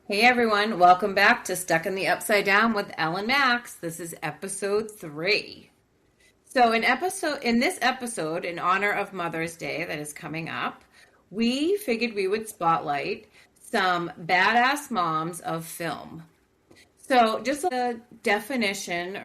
Hey everyone, welcome back to Stuck in the Upside Down with Ellen Max. This is episode 3. So in this episode, in honor of Mother's Day that is coming up, we figured we would spotlight some badass moms of film. So just a definition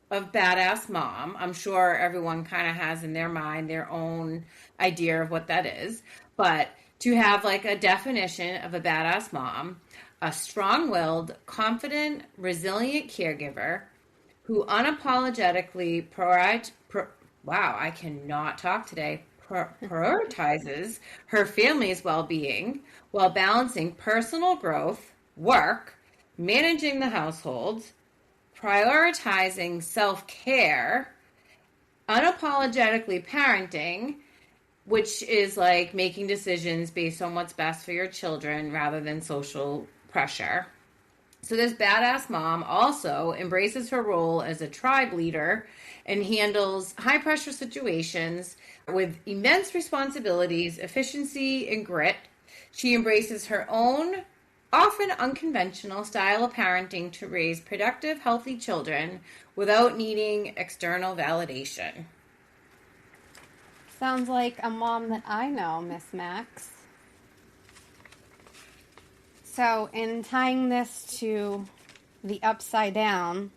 of badass mom. I'm sure everyone kind of has in their mind their own idea of what that is. But to have like a definition of a badass mom, a strong willed, confident, resilient caregiver who unapologetically wow, I cannot talk today. Prioritizes her family's well being while balancing personal growth, work, managing the household, prioritizing self care, unapologetically parenting, which is like making decisions based on what's best for your children rather than social pressure. So, this badass mom also embraces her role as a tribe leader and handles high pressure situations with immense responsibilities, efficiency, and grit. She embraces her own often unconventional style of parenting to raise productive, healthy children without needing external validation. Sounds like a mom that I know, Miss Max. So, in tying this to the Upside Down,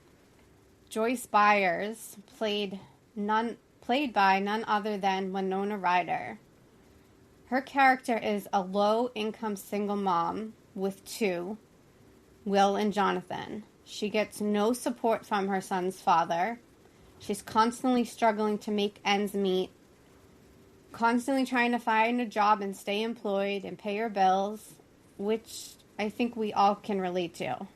Joyce Byers, played by none other than Winona Ryder. Her character is a low-income single mom with two, Will and Jonathan. She gets no support from her son's father. She's constantly struggling to make ends meet, constantly trying to find a job and stay employed and pay her bills, which I think we all can relate to.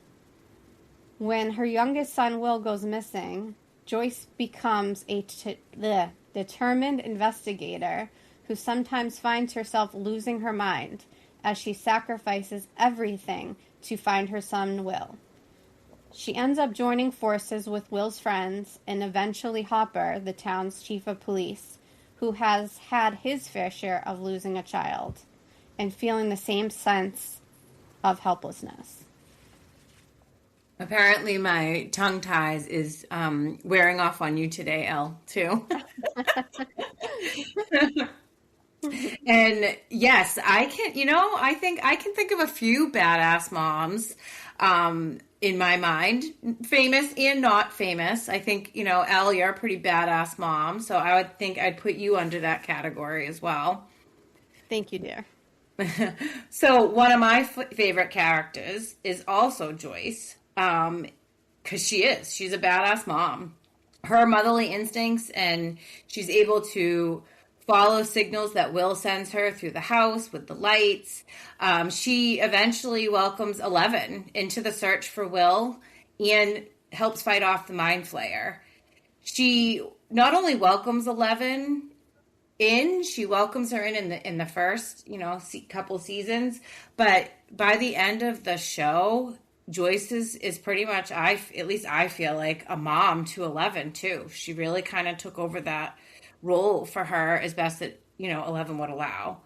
When her youngest son, Will, goes missing, Joyce becomes a determined investigator who sometimes finds herself losing her mind as she sacrifices everything to find her son, Will. She ends up joining forces with Will's friends and eventually Hopper, the town's chief of police, who has had his fair share of losing a child and feeling the same sense of helplessness. Apparently, my tongue ties is wearing off on you today, Elle, too. And yes, I think I can think of a few badass moms in my mind, famous and not famous. I think, Elle, you're a pretty badass mom, so I would think I'd put you under that category as well. Thank you, dear. So one of my favorite characters is also Joyce, because she's a badass mom. Her motherly instincts, and she's able to follow signals that Will sends her through the house with the lights. She eventually welcomes Eleven into the search for Will and helps fight off the Mind Flayer. She not only welcomes Eleven she welcomes her in the first couple seasons, but by the end of the show, Joyce is pretty much, at least I feel like, a mom to Eleven too. She really kind of took over that role for her as best that Eleven would allow.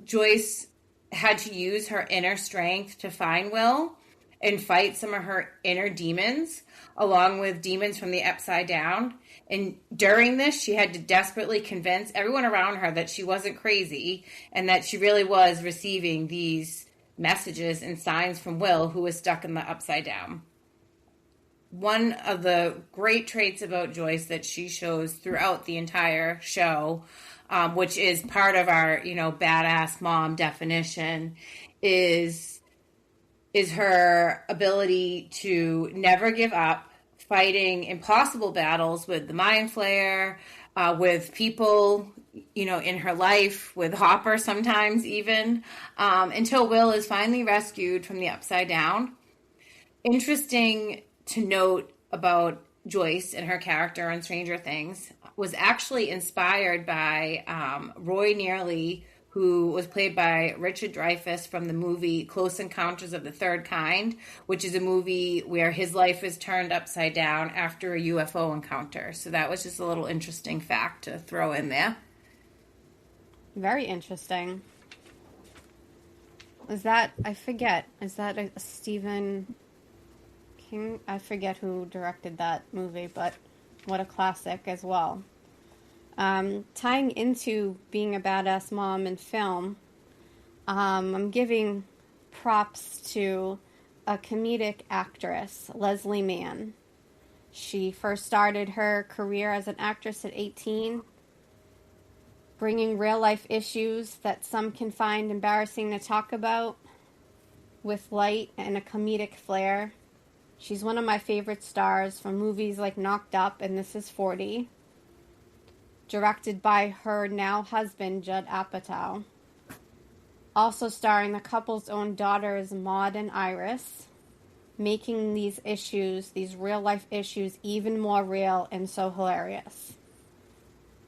Joyce had to use her inner strength to find Will and fight some of her inner demons, along with demons from the Upside Down. And during this, she had to desperately convince everyone around her that she wasn't crazy and that she really was receiving these messages and signs from Will, who was stuck in the Upside Down. One of the great traits about Joyce that she shows throughout the entire show, which is part of our, badass mom definition, is her ability to never give up, fighting impossible battles with the Mind Flayer, with people, in her life, with Hopper sometimes even, until Will is finally rescued from the Upside Down. Interesting to note about Joyce and her character on Stranger Things was actually inspired by Roy Nearly, who was played by Richard Dreyfuss from the movie Close Encounters of the Third Kind, which is a movie where his life is turned upside down after a UFO encounter. So that was just a little interesting fact to throw in there. Very interesting. Is that, I forget, is that a Stephen King? I forget who directed that movie, but what a classic as well. Tying into being a badass mom in film, I'm giving props to a comedic actress, Leslie Mann. She first started her career as an actress at 18, bringing real life issues that some can find embarrassing to talk about with light and a comedic flair. She's one of my favorite stars from movies like Knocked Up and This Is 40, directed by her now husband, Judd Apatow. Also starring the couple's own daughters, Maud and Iris, making these issues, these real life issues, even more real and so hilarious.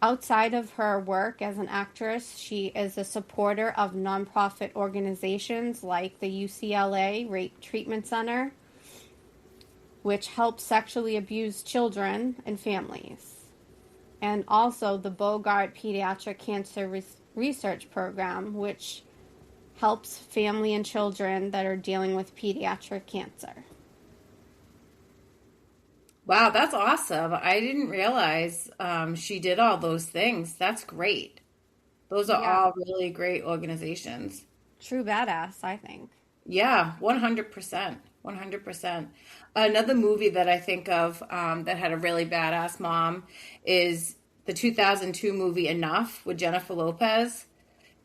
Outside of her work as an actress, she is a supporter of nonprofit organizations like the UCLA Rape Treatment Center, which helps sexually abused children and families, and also the Bogart Pediatric Cancer Research Program, which helps family and children that are dealing with pediatric cancer. Wow, that's awesome. I didn't realize she did all those things. That's great. Those are Yeah, all really great organizations. true badass, I think. Yeah, 100%. 100%. Another movie that I think of that had a really badass mom is the 2002 movie Enough with Jennifer Lopez.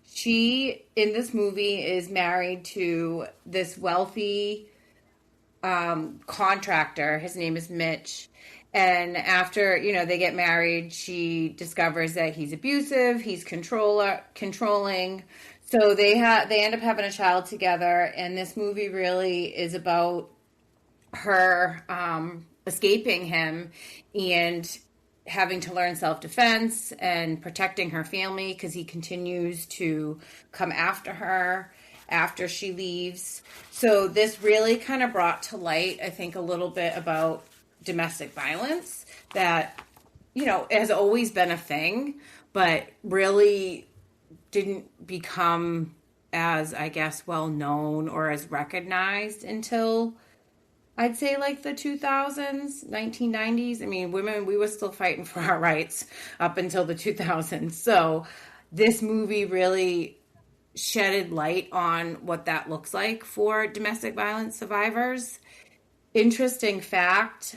She, in this movie, is married to this wealthy contractor. His name is Mitch. And after, they get married, she discovers that he's abusive, he's controlling. So they end up having a child together, and this movie really is about her escaping him and having to learn self-defense and protecting her family because he continues to come after her after she leaves. So this really kind of brought to light, I think, a little bit about domestic violence that, has always been a thing, but really didn't become as, I guess, well known or as recognized until I'd say like the 2000s, 1990s. I mean, women, we were still fighting for our rights up until the 2000s. So this movie really shedded light on what that looks like for domestic violence survivors. Interesting fact,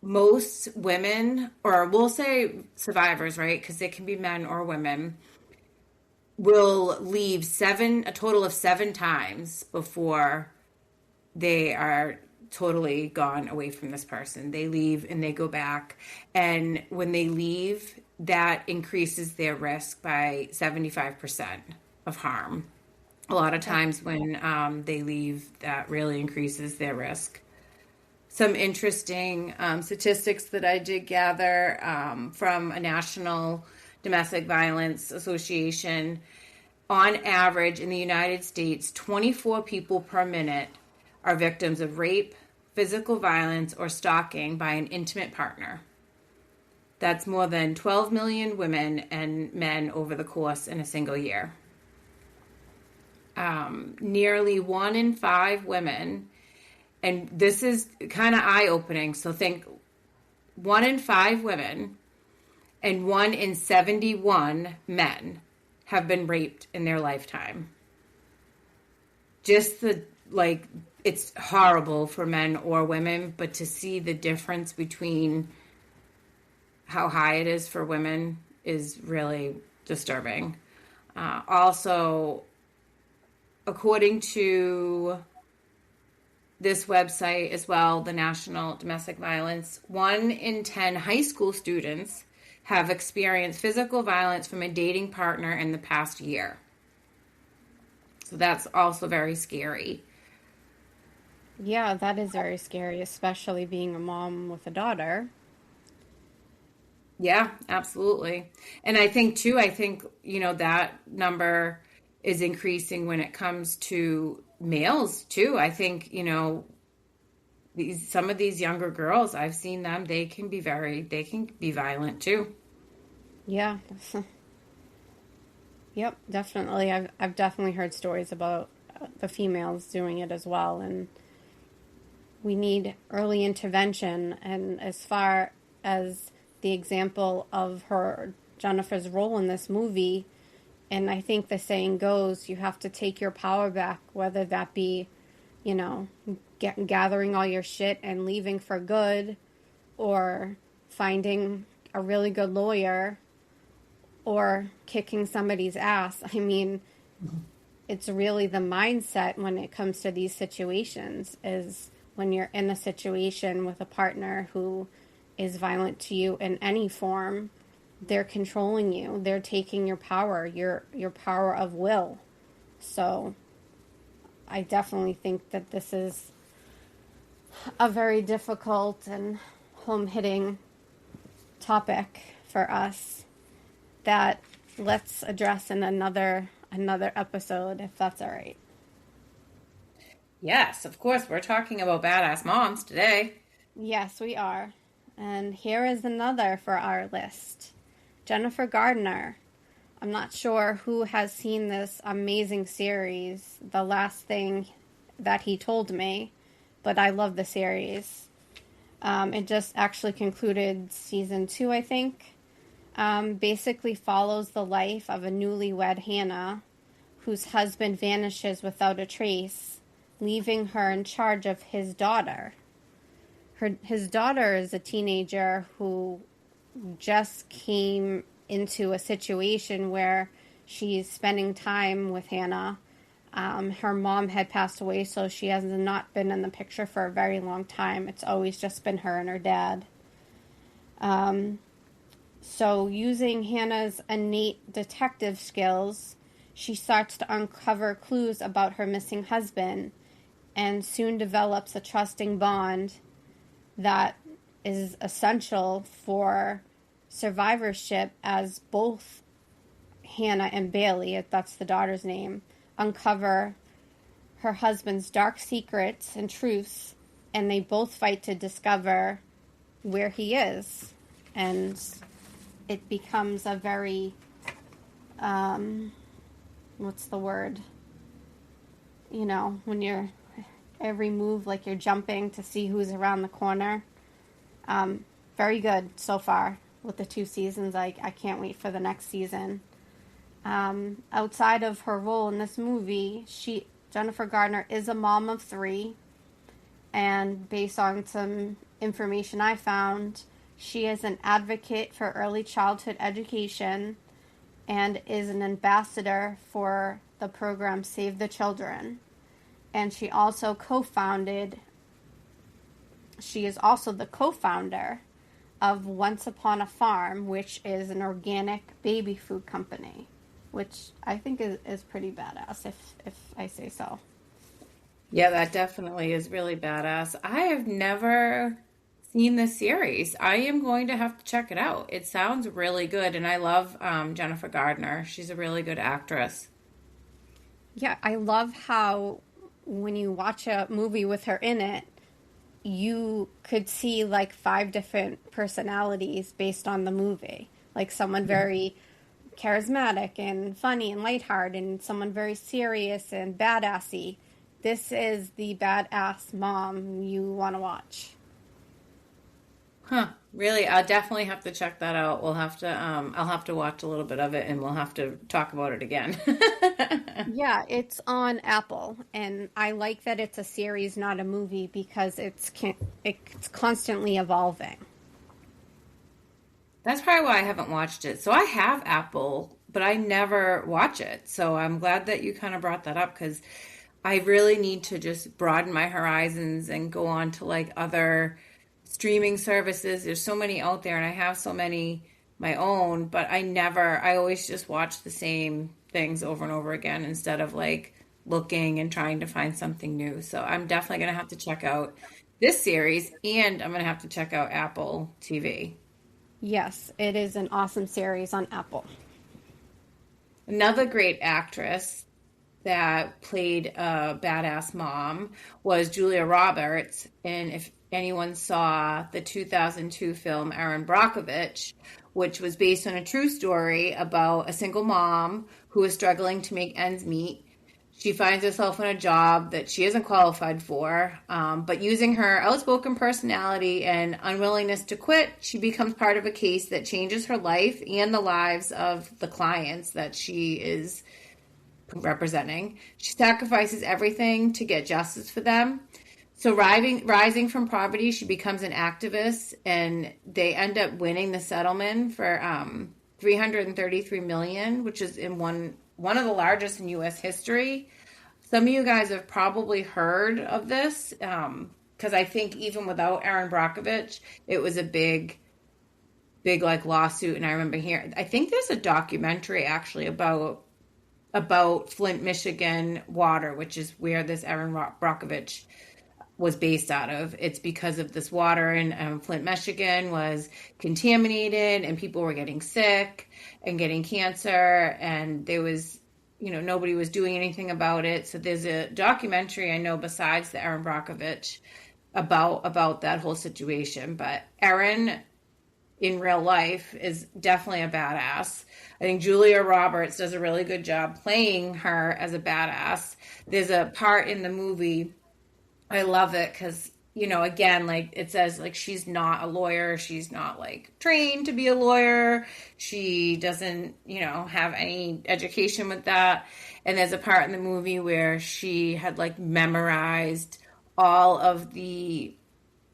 most women, or we'll say survivors, right? Because it can be men or women, will leave a total of 7 times before they are totally gone away from this person. They leave and they go back. And when they leave, that increases their risk by 75% of harm. A lot of times when they leave, that really increases their risk. Some interesting statistics that I did gather from a national domestic violence association. On average, in the United States, 24 people per minute are victims of rape, physical violence, or stalking by an intimate partner. That's more than 12 million women and men over the course in a single year. Nearly 1 in 5 women, and this is kind of eye-opening, so think 1 in 5 women and 1 in 71 men have been raped in their lifetime. Just it's horrible for men or women, but to see the difference between how high it is for women is really disturbing. Also, according to this website as well, the National Domestic Violence, 1 in 10 high school students have experienced physical violence from a dating partner in the past year. So that's also very scary. Yeah, that is very scary, especially being a mom with a daughter. Yeah, absolutely. And I think too, that number is increasing when it comes to males too. I think, some of these younger girls, I've seen them, they can be violent too. Yeah. Yep, definitely. I've definitely heard stories about the females doing it as well. And we need early intervention. And as far as the example of Jennifer's role in this movie, and I think the saying goes, you have to take your power back, whether that be, gathering all your shit and leaving for good, or finding a really good lawyer, or kicking somebody's ass. I mean, it's really the mindset when it comes to these situations, is when you're in a situation with a partner who is violent to you in any form, they're controlling you. They're taking your power, your power of will. So I definitely think that this is a very difficult and home-hitting topic for us that let's address in another episode, if that's all right. Yes, of course. We're talking about badass moms today. Yes, we are. And here is another for our list. Jennifer Gardner. I'm not sure who has seen this amazing series, The Last Thing That He Told Me, but I love the series. It just actually concluded season 2, I think. Basically follows the life of a newlywed Hannah, whose husband vanishes without a trace, leaving her in charge of his daughter. His daughter is a teenager who just came into a situation where she's spending time with Hannah. Her mom had passed away, so she has not been in the picture for a very long time. It's always just been her and her dad. So using Hannah's innate detective skills, she starts to uncover clues about her missing husband and soon develops a trusting bond that is essential for survivorship, as both Hannah and Bailey, if that's the daughter's name, uncover her husband's dark secrets and truths, and they both fight to discover where he is. And it becomes a very, what's the word? When you're every move, like you're jumping to see who's around the corner. Very good so far with the 2 seasons. I can't wait for the next season. Outside of her role in this movie, Jennifer Gardner is a mom of 3, and based on some information I found, she is an advocate for early childhood education and is an ambassador for the program Save the Children. And she is also the co-founder of Once Upon a Farm, which is an organic baby food company, which I think is pretty badass, if I say so. Yeah, that definitely is really badass. I have never seen this series. I am going to have to check it out. It sounds really good, and I love Jennifer Gardner. She's a really good actress. Yeah, I love how when you watch a movie with her in it, you could see like 5 different personalities based on the movie. Like someone very charismatic and funny and lighthearted, and someone very serious and badassy. This is the badass mom you want to watch. Huh. Really? I'll definitely have to check that out. We'll have to I'll have to watch a little bit of it, and we'll have to talk about it again. Yeah, it's on Apple, and I like that it's a series, not a movie, because it's constantly evolving. That's probably why I haven't watched it. So I have Apple, but I never watch it. So I'm glad that you kind of brought that up, because I really need to just broaden my horizons and go on to like other streaming services. There's so many out there, and I have so many my own, but I always just watch the same things over and over again instead of like looking and trying to find something new. So I'm definitely going to have to check out this series, and I'm going to have to check out Apple TV. Yes, it is an awesome series on Apple. Another great actress that played a badass mom was Julia Roberts. And if anyone saw the 2002 film Erin Brockovich, which was based on a true story about a single mom who was struggling to make ends meet, She finds herself in a job that she isn't qualified for, but using her outspoken personality and unwillingness to quit, she becomes part of a case that changes her life and the lives of the clients that she is representing. She sacrifices everything to get justice for them. So rising from poverty, she becomes an activist, and they end up winning the settlement for 333 million, which is in one of the largest in U.S. history. Some of you guys have probably heard of this because I think even without Erin Brockovich, it was a big like lawsuit. And I remember hearing, I think there's a documentary actually about Flint, Michigan water, which is where this Erin Brockovich was based out of. It's because of this water in Flint, Michigan was contaminated and people were getting sick and getting cancer, and there was, nobody was doing anything about it. So there's a documentary I know besides the Erin Brockovich about that whole situation. But Erin in real life is definitely a badass. I think Julia Roberts does a really good job playing her as a badass. There's a part in the movie, I love it because, again, like it says, like she's not a lawyer. She's not like trained to be a lawyer. She doesn't, have any education with that. And there's a part in the movie where she had like memorized all of the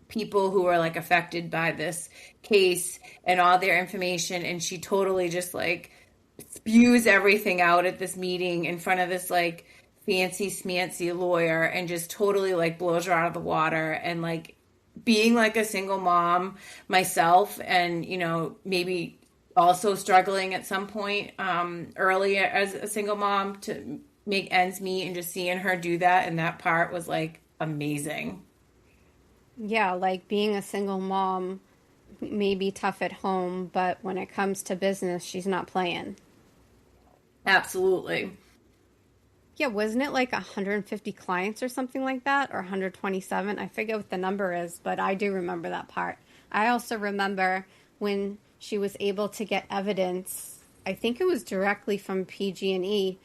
people who were like affected by this case and all their information. And she totally just like spews everything out at this meeting in front of this like fancy smancy lawyer and just totally like blows her out of the water. And like being like a single mom myself and maybe also struggling at some point earlier as a single mom to make ends meet, and just seeing her do that, and that part was like amazing. Yeah, like being a single mom may be tough at home, but when it comes to business, she's not playing. Absolutely. Yeah, wasn't it like 150 clients or something like that, or 127? I forget what the number is, but I do remember that part. I also remember when she was able to get evidence. I think it was directly from PG&E,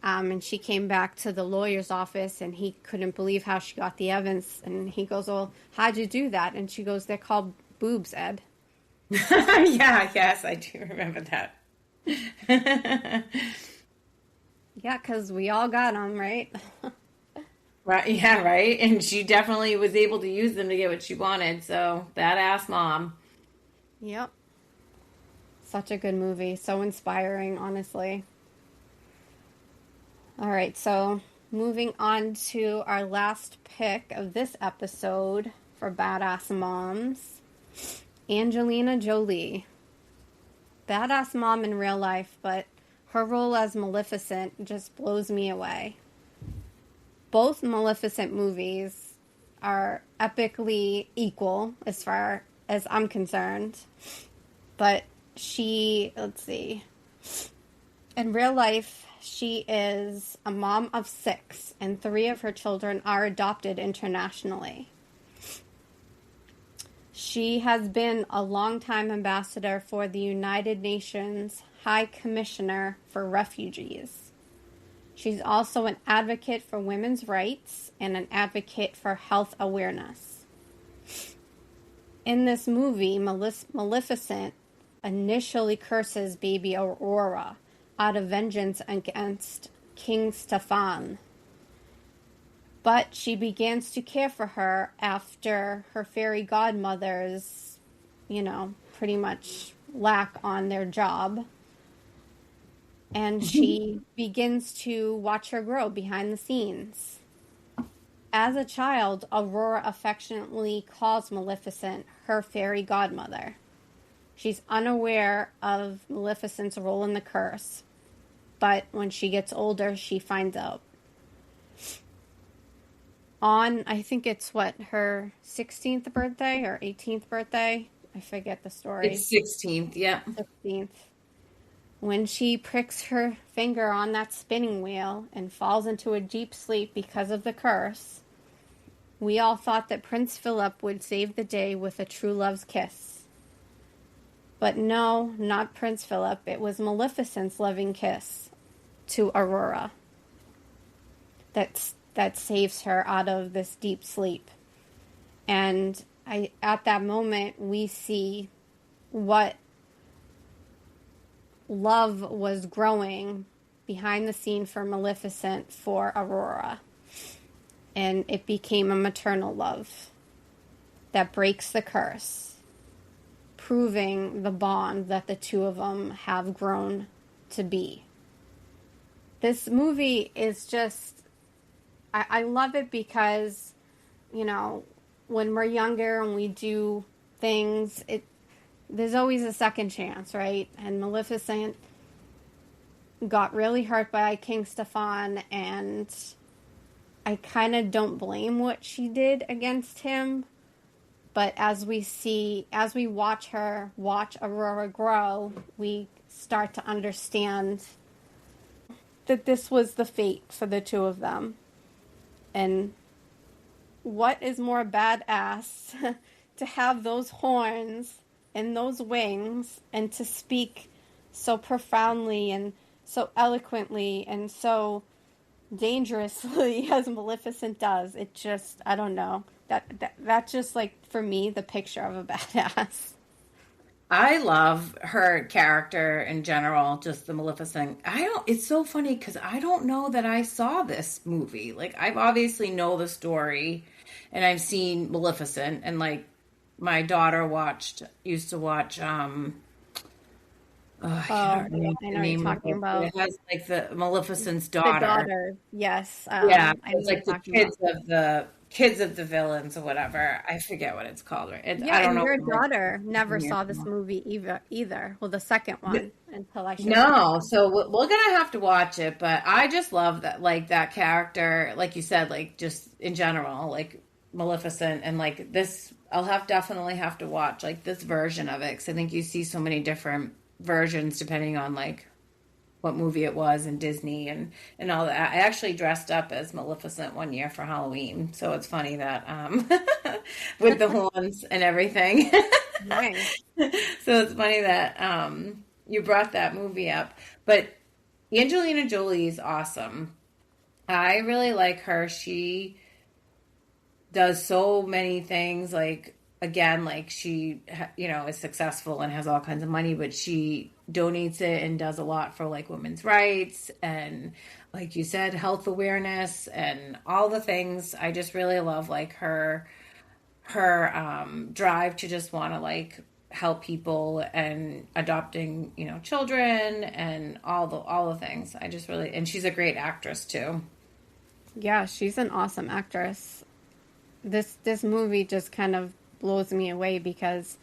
and she came back to the lawyer's office, and he couldn't believe how she got the evidence. And he goes, "Well, how'd you do that?" And she goes, "They're called boobs, Ed." Yes, I do remember that. Yeah, because we all got them, right? Right, yeah, right. And she definitely was able to use them to get what she wanted. So, badass mom. Yep. Such a good movie. So inspiring, honestly. All right, so moving on to our last pick of this episode for Badass Moms, Angelina Jolie. Badass mom in real life, but her role as Maleficent just blows me away. Both Maleficent movies are epically equal as far as I'm concerned. But let's see, in real life, she is a mom of 6, and 3 of her children are adopted internationally. She has been a longtime ambassador for the United Nations High Commissioner for Refugees. She's also an advocate for women's rights and an advocate for health awareness. In this movie, Maleficent initially curses baby Aurora out of vengeance against King Stefan. But she begins to care for her after her fairy godmothers, pretty much lack on their job. And she begins to watch her grow behind the scenes. As a child, Aurora affectionately calls Maleficent her fairy godmother. She's unaware of Maleficent's role in the curse, but when she gets older, she finds out. On, I think it's her 16th birthday or 18th birthday. I forget the story. It's 16th, yeah. 16th. When she pricks her finger on that spinning wheel and falls into a deep sleep because of the curse, we all thought that Prince Philip would save the day with a true love's kiss. But no, not Prince Philip. It was Maleficent's loving kiss to Aurora. that saves her out of this deep sleep. And at that moment we see what love was growing behind the scene for Maleficent for Aurora. And it became a maternal love that breaks the curse, proving the bond that the two of them have grown to be. This movie is just, I love it because, you know, when we're younger and we do things, there's always a second chance, right? And Maleficent got really hurt by King Stefan, and I kind of don't blame what she did against him. But as we watch Aurora grow, we start to understand that this was the fate for the two of them. And what is more badass to have those horns and those wings and to speak so profoundly and so eloquently and so dangerously as Maleficent does. It just, I don't know. That's just, like, for me, the picture of a badass. I love her character in general, just the Maleficent. It's so funny because I don't know that I saw this movie. Like, I've obviously know the story and I've seen Maleficent, and like my daughter used to watch, I can't remember I the know what name you're of talking it, but about. it has like the Maleficent's The daughter. daughter, yes. Yeah, I know it's what you're like the talking about. kids of the villains or whatever. I forget what it's called. Right? Yeah, I don't and know. your Like daughter never 10 years saw this ago. movie either. Well, the second one, until I showed it to No, her. so we're gonna have to watch it. But I just love that, like that character, like you said, like just in general, like Maleficent, and like this. Definitely have to watch like this version of it because I think you see so many different versions depending on like what movie it was and Disney and all that. I actually dressed up as Maleficent one year for Halloween, so it's funny that with the horns and everything. Nice. So it's funny that you brought that movie up. But Angelina Jolie is awesome. I really like her. She does so many things. Like again, like she, is successful and has all kinds of money, but she donates it and does a lot for like women's rights and, like you said, health awareness and all the things. I just really love like her drive to just want to like help people and adopting children and all the things. I just really, and she's a great actress too. Yeah, she's an awesome actress. This movie just kind of blows me away because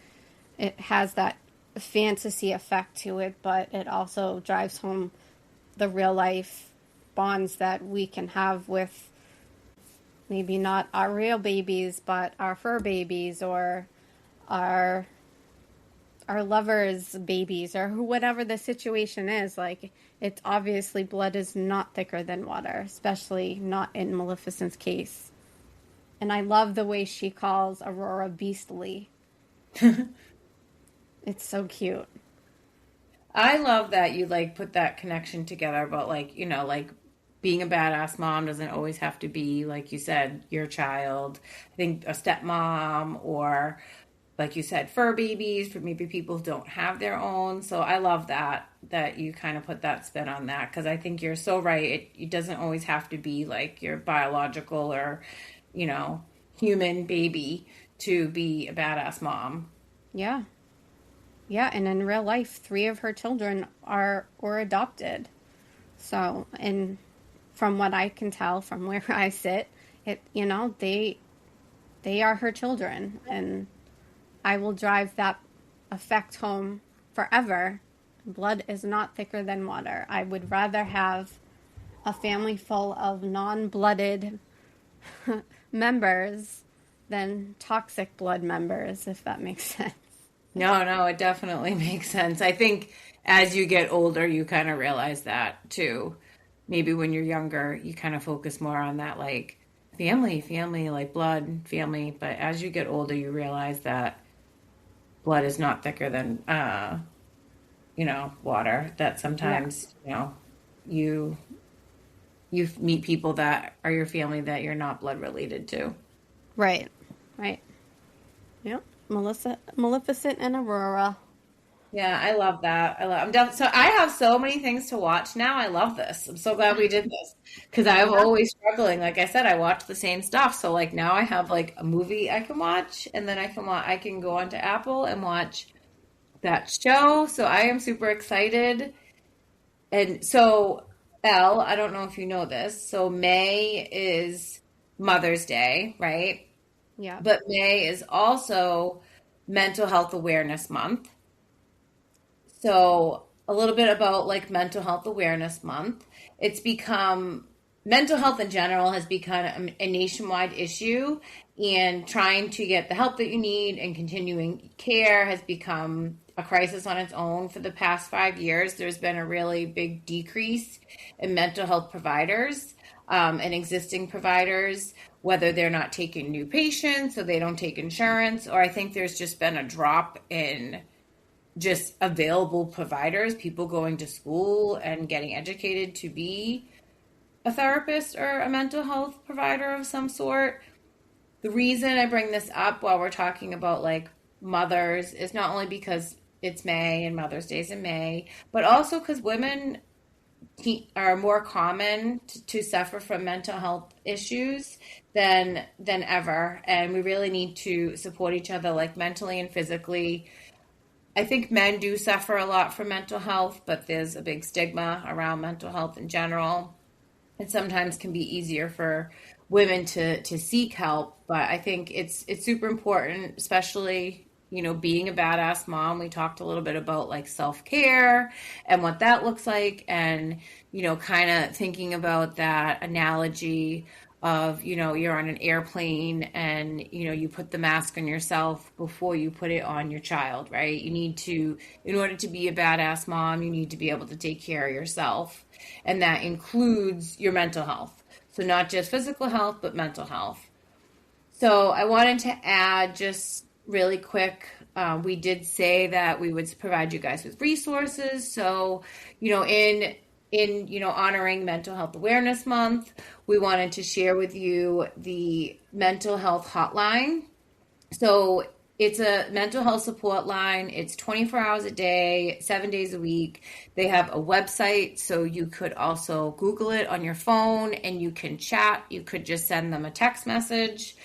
it has that fantasy effect to it, but it also drives home the real life bonds that we can have with maybe not our real babies, but our fur babies or our lovers' babies or whatever the situation is. Like, it's obviously blood is not thicker than water, especially not in Maleficent's case. And I love the way she calls Aurora beastly. It's so cute. I love that you like put that connection together about like, like being a badass mom doesn't always have to be, like you said, your child. I think a stepmom or, like you said, fur babies for maybe people who don't have their own. So I love that you kind of put that spin on that because I think you're so right. It doesn't always have to be like your biological or, human baby to be a badass mom. Yeah. Yeah, and in real life, 3 of her children were adopted. So, and from what I can tell from where I sit, they are her children, and I will drive that effect home forever. Blood is not thicker than water. I would rather have a family full of non-blooded members than toxic blood members, if that makes sense. No, it definitely makes sense. I think as you get older, you kind of realize that too. Maybe when you're younger, you kind of focus more on that, like family, like blood, family. But as you get older, you realize that blood is not thicker than, water. That Yeah. sometimes, you you meet people that are your family that you're not blood related to. Right. Right. Yep. Maleficent and Aurora. Yeah, I love that. So I have so many things to watch now. I love this. I'm so glad we did this because I'm Yeah. always struggling. Like I said, I watch the same stuff. So like now I have like a movie I can watch, and then I can go onto Apple and watch that show. So I am super excited. And so Elle, I don't know if you know this. So May is Mother's Day, right? Yep. But May is also Mental Health Awareness Month. So, a little bit about like Mental Health Awareness Month. It's become mental health in general has become a nationwide issue, and trying to get the help that you need and continuing care has become a crisis on its own. For the past 5 years, there's been a really big decrease in mental health providers and existing providers, whether they're not taking new patients or they don't take insurance, or I think there's just been a drop in just available providers, people going to school and getting educated to be a therapist or a mental health provider of some sort. The reason I bring this up while we're talking about like mothers is not only because it's May and Mother's Day's in May, but also because women are more common to suffer from mental health issues than ever, and we really need to support each other like mentally and physically. I think men do suffer a lot from mental health, but there's a big stigma around mental health in general. It sometimes can be easier for women to seek help, but I think it's super important, especially, being a badass mom. We talked a little bit about like self-care and what that looks like, and kind of thinking about that analogy of, you're on an airplane and, you put the mask on yourself before you put it on your child, right? You need to, in order to be a badass mom, you need to be able to take care of yourself. And that includes your mental health. So not just physical health, but mental health. So I wanted to add just really quick. We did say that we would provide you guys with resources. So, in honoring Mental Health Awareness Month, we wanted to share with you the mental health hotline. So it's a mental health support line. It's 24 hours a day, 7 days a week. They have a website, so you could also Google it on your phone and you can chat. You could just send them a text message.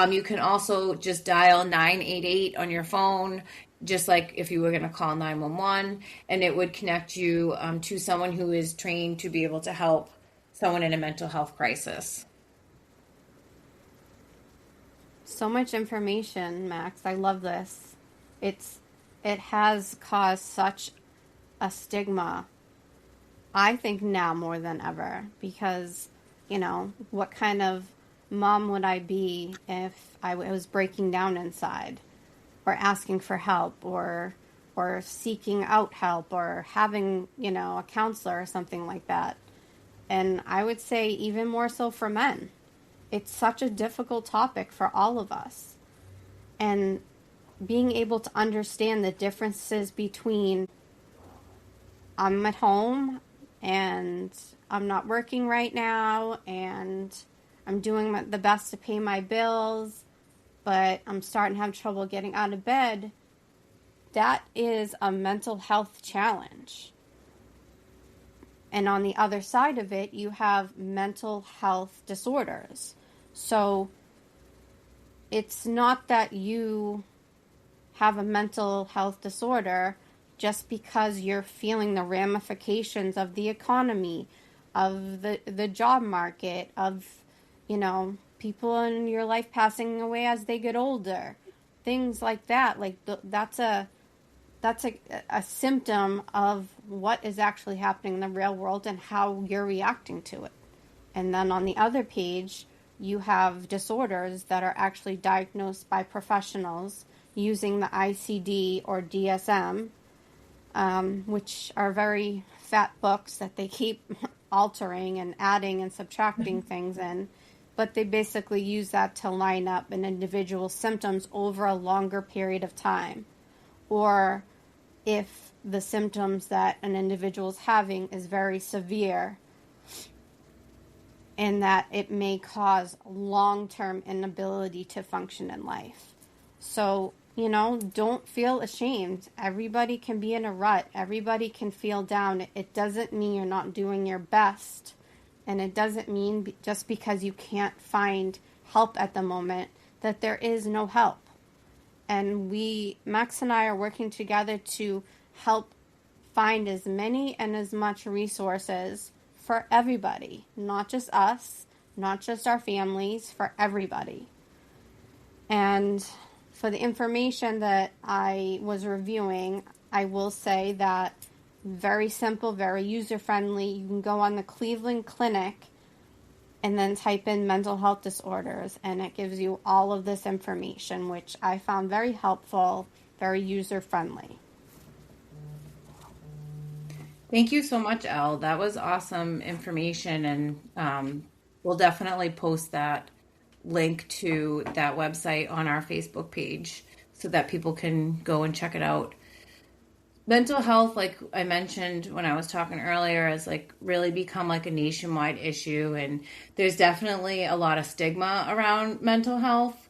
You can also just dial 988 on your phone, just like if you were going to call 911, and it would connect you to someone who is trained to be able to help someone in a mental health crisis. So much information, Max. I love this. It has caused such a stigma, I think now more than ever, because, what kind of mom would I be if I was breaking down inside or asking for help or seeking out help or having, a counselor or something like that. And I would say even more so for men. It's such a difficult topic for all of us. And being able to understand the differences between I'm at home and I'm not working right now and I'm doing the best to pay my bills, but I'm starting to have trouble getting out of bed, that is a mental health challenge. And on the other side of it, you have mental health disorders. So it's not that you have a mental health disorder just because you're feeling the ramifications of the economy, of the job market, of, people in your life passing away as they get older. Things like that. Like that's a symptom of what is actually happening in the real world and how you're reacting to it. And then on the other page, you have disorders that are actually diagnosed by professionals using the ICD or DSM, which are very fat books that they keep altering and adding and subtracting things in. But they basically use that to line up an individual's symptoms over a longer period of time. Or if the symptoms that an individual is having is very severe, and that it may cause long-term inability to function in life. So, don't feel ashamed. Everybody can be in a rut. Everybody can feel down. It doesn't mean you're not doing your best. And it doesn't mean just because you can't find help at the moment that there is no help. And Max and I are working together to help find as many and as much resources for everybody, not just us, not just our families, for everybody. And for the information that I was reviewing, I will say that very simple, very user-friendly. You can go on the Cleveland Clinic and then type in mental health disorders, and it gives you all of this information, which I found very helpful, very user-friendly. Thank you so much, Elle. That was awesome information, and we'll definitely post that link to that website on our Facebook page so that people can go and check it out. Mental health, like I mentioned when I was talking earlier, has like really become like a nationwide issue, and there's definitely a lot of stigma around mental health.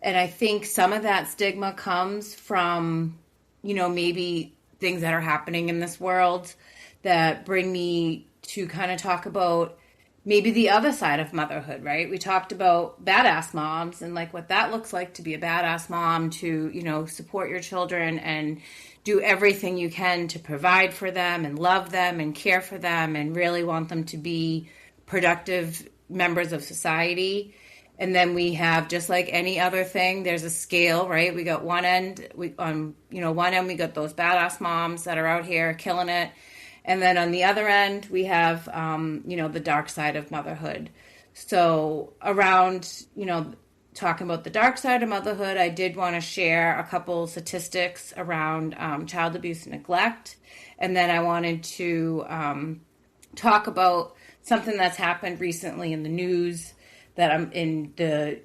And I think some of that stigma comes from, maybe things that are happening in this world that bring me to kind of talk about maybe the other side of motherhood, right? We talked about badass moms and like what that looks like to be a badass mom, to, support your children and do everything you can to provide for them and love them and care for them and really want them to be productive members of society. And then we have, just like any other thing, there's a scale, right? We got one end, we got those badass moms that are out here killing it. And then on the other end, we have, the dark side of motherhood. So around, talking about the dark side of motherhood, I did want to share a couple statistics around child abuse and neglect. And then I wanted to talk about something that's happened recently in the news that I'm in the,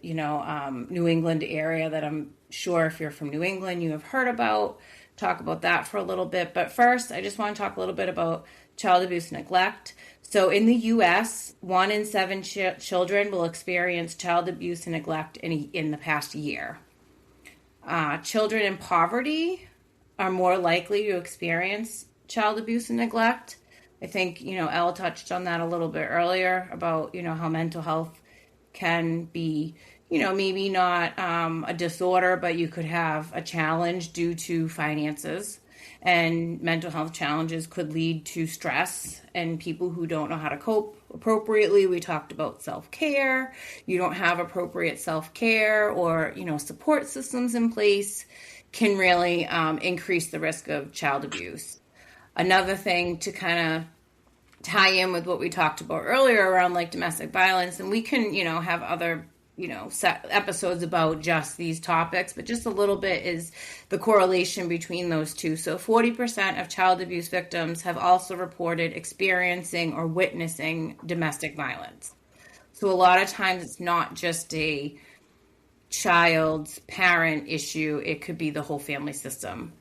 New England area that I'm sure if you're from New England, you have heard about. Talk about that for a little bit. But first, I just want to talk a little bit about child abuse and neglect. So in the U.S., 1 in 7 children will experience child abuse and neglect in the past year. Children in poverty are more likely to experience child abuse and neglect. I think, Elle touched on that a little bit earlier about, how mental health can be, maybe not a disorder, but you could have a challenge due to finances. And mental health challenges could lead to stress and people who don't know how to cope appropriately. We talked about self-care. You don't have appropriate self-care or, support systems in place can really increase the risk of child abuse. Another thing to kind of tie in with what we talked about earlier around like domestic violence, and we can, have other set episodes about just these topics, but just a little bit is the correlation between those two. So 40% of child abuse victims have also reported experiencing or witnessing domestic violence. So a lot of times it's not just a child's parent issue, it could be the whole family system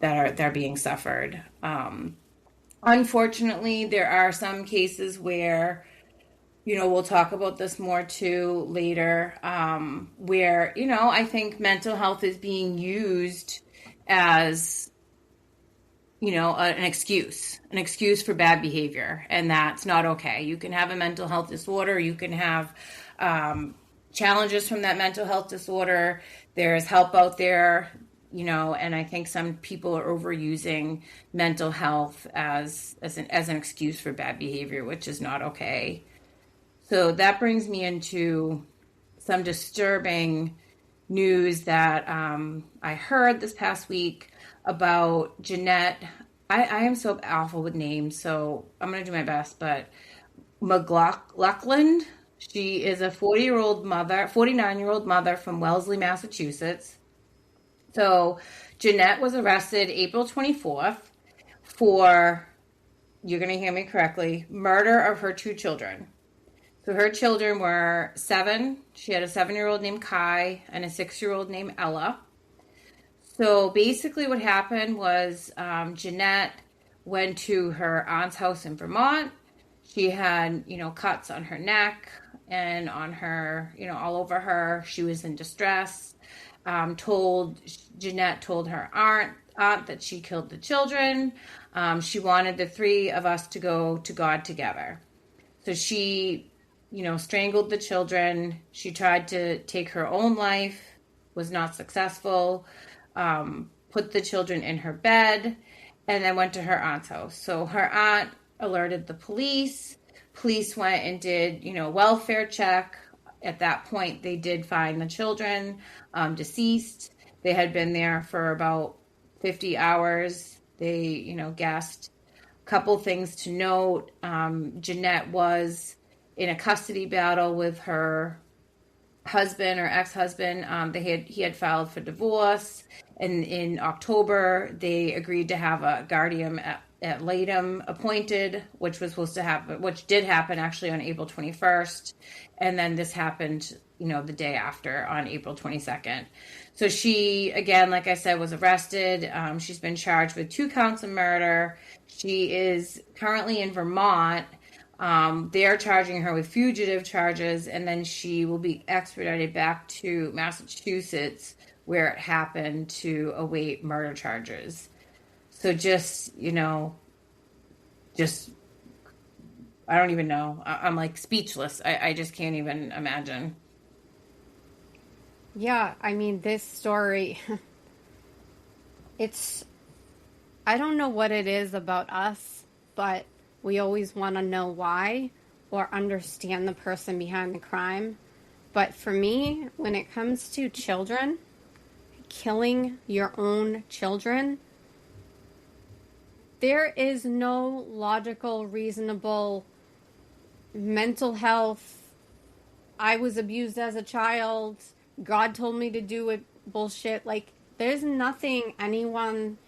that are being suffered. Unfortunately, there are some cases where we'll talk about this more too later, where, I think mental health is being used as, an excuse for bad behavior. And that's not okay. You can have a mental health disorder. You can have challenges from that mental health disorder. There's help out there, and I think some people are overusing mental health as an excuse for bad behavior, which is not okay. So that brings me into some disturbing news that I heard this past week about Jeanette. I am so awful with names, so I'm going to do my best, but McLaughlin. She is a 49-year-old mother from Wellesley, Massachusetts. So Jeanette was arrested April 24th for, you're going to hear me correctly, murder of her 2 children. So her children were 7. She had a 7-year-old named Kai and a 6-year-old named Ella. So basically what happened was Jeanette went to her aunt's house in Vermont. She had, cuts on her neck and on her, all over her. She was in distress. Told Jeanette told her aunt that she killed the children. She wanted the three of us to go to God together. So she, strangled the children. She tried to take her own life, was not successful. Put the children in her bed, and then went to her aunt's house. So her aunt alerted the police. Police went and did, welfare check. At that point, they did find the children deceased. They had been there for about 50 hours. They, guessed. A couple things to note. Jeanette was in a custody battle with her husband or ex-husband. He had filed for divorce, and in October they agreed to have a guardian at litem appointed, which was supposed to happen, which did happen actually on April 21st, and then this happened, the day after on April 22nd. So she, again, like I said, was arrested. She's been charged with 2 counts of murder. She is currently in Vermont. They are charging her with fugitive charges, and then she will be extradited back to Massachusetts, where it happened, to await murder charges. So just, I don't even know. I'm like speechless. I just can't even imagine. Yeah, I mean, this story, I don't know what it is about us, but we always want to know why or understand the person behind the crime. But for me, when it comes to children, killing your own children, there is no logical, reasonable mental health. I was abused as a child. God told me to do it bullshit. Like, there's nothing anyone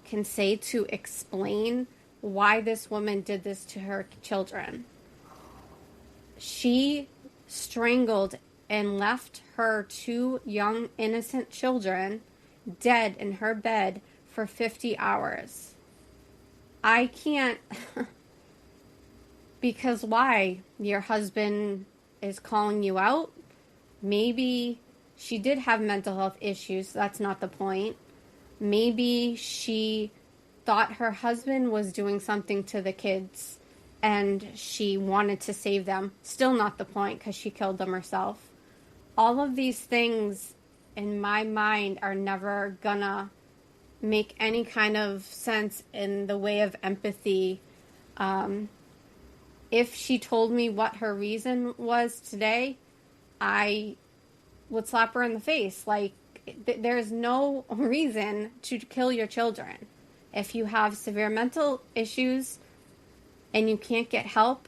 can say to explain why this woman did this to her children. She strangled and left her 2 young, innocent children dead in her bed for 50 hours. I can't... Because why? Your husband is calling you out? Maybe she did have mental health issues. That's not the point. Maybe she thought her husband was doing something to the kids and she wanted to save them. Still not the point, because she killed them herself. All of these things in my mind are never gonna make any kind of sense in the way of empathy. If she told me what her reason was today, I would slap her in the face. Like, there's no reason to kill your children. If you have severe mental issues and you can't get help,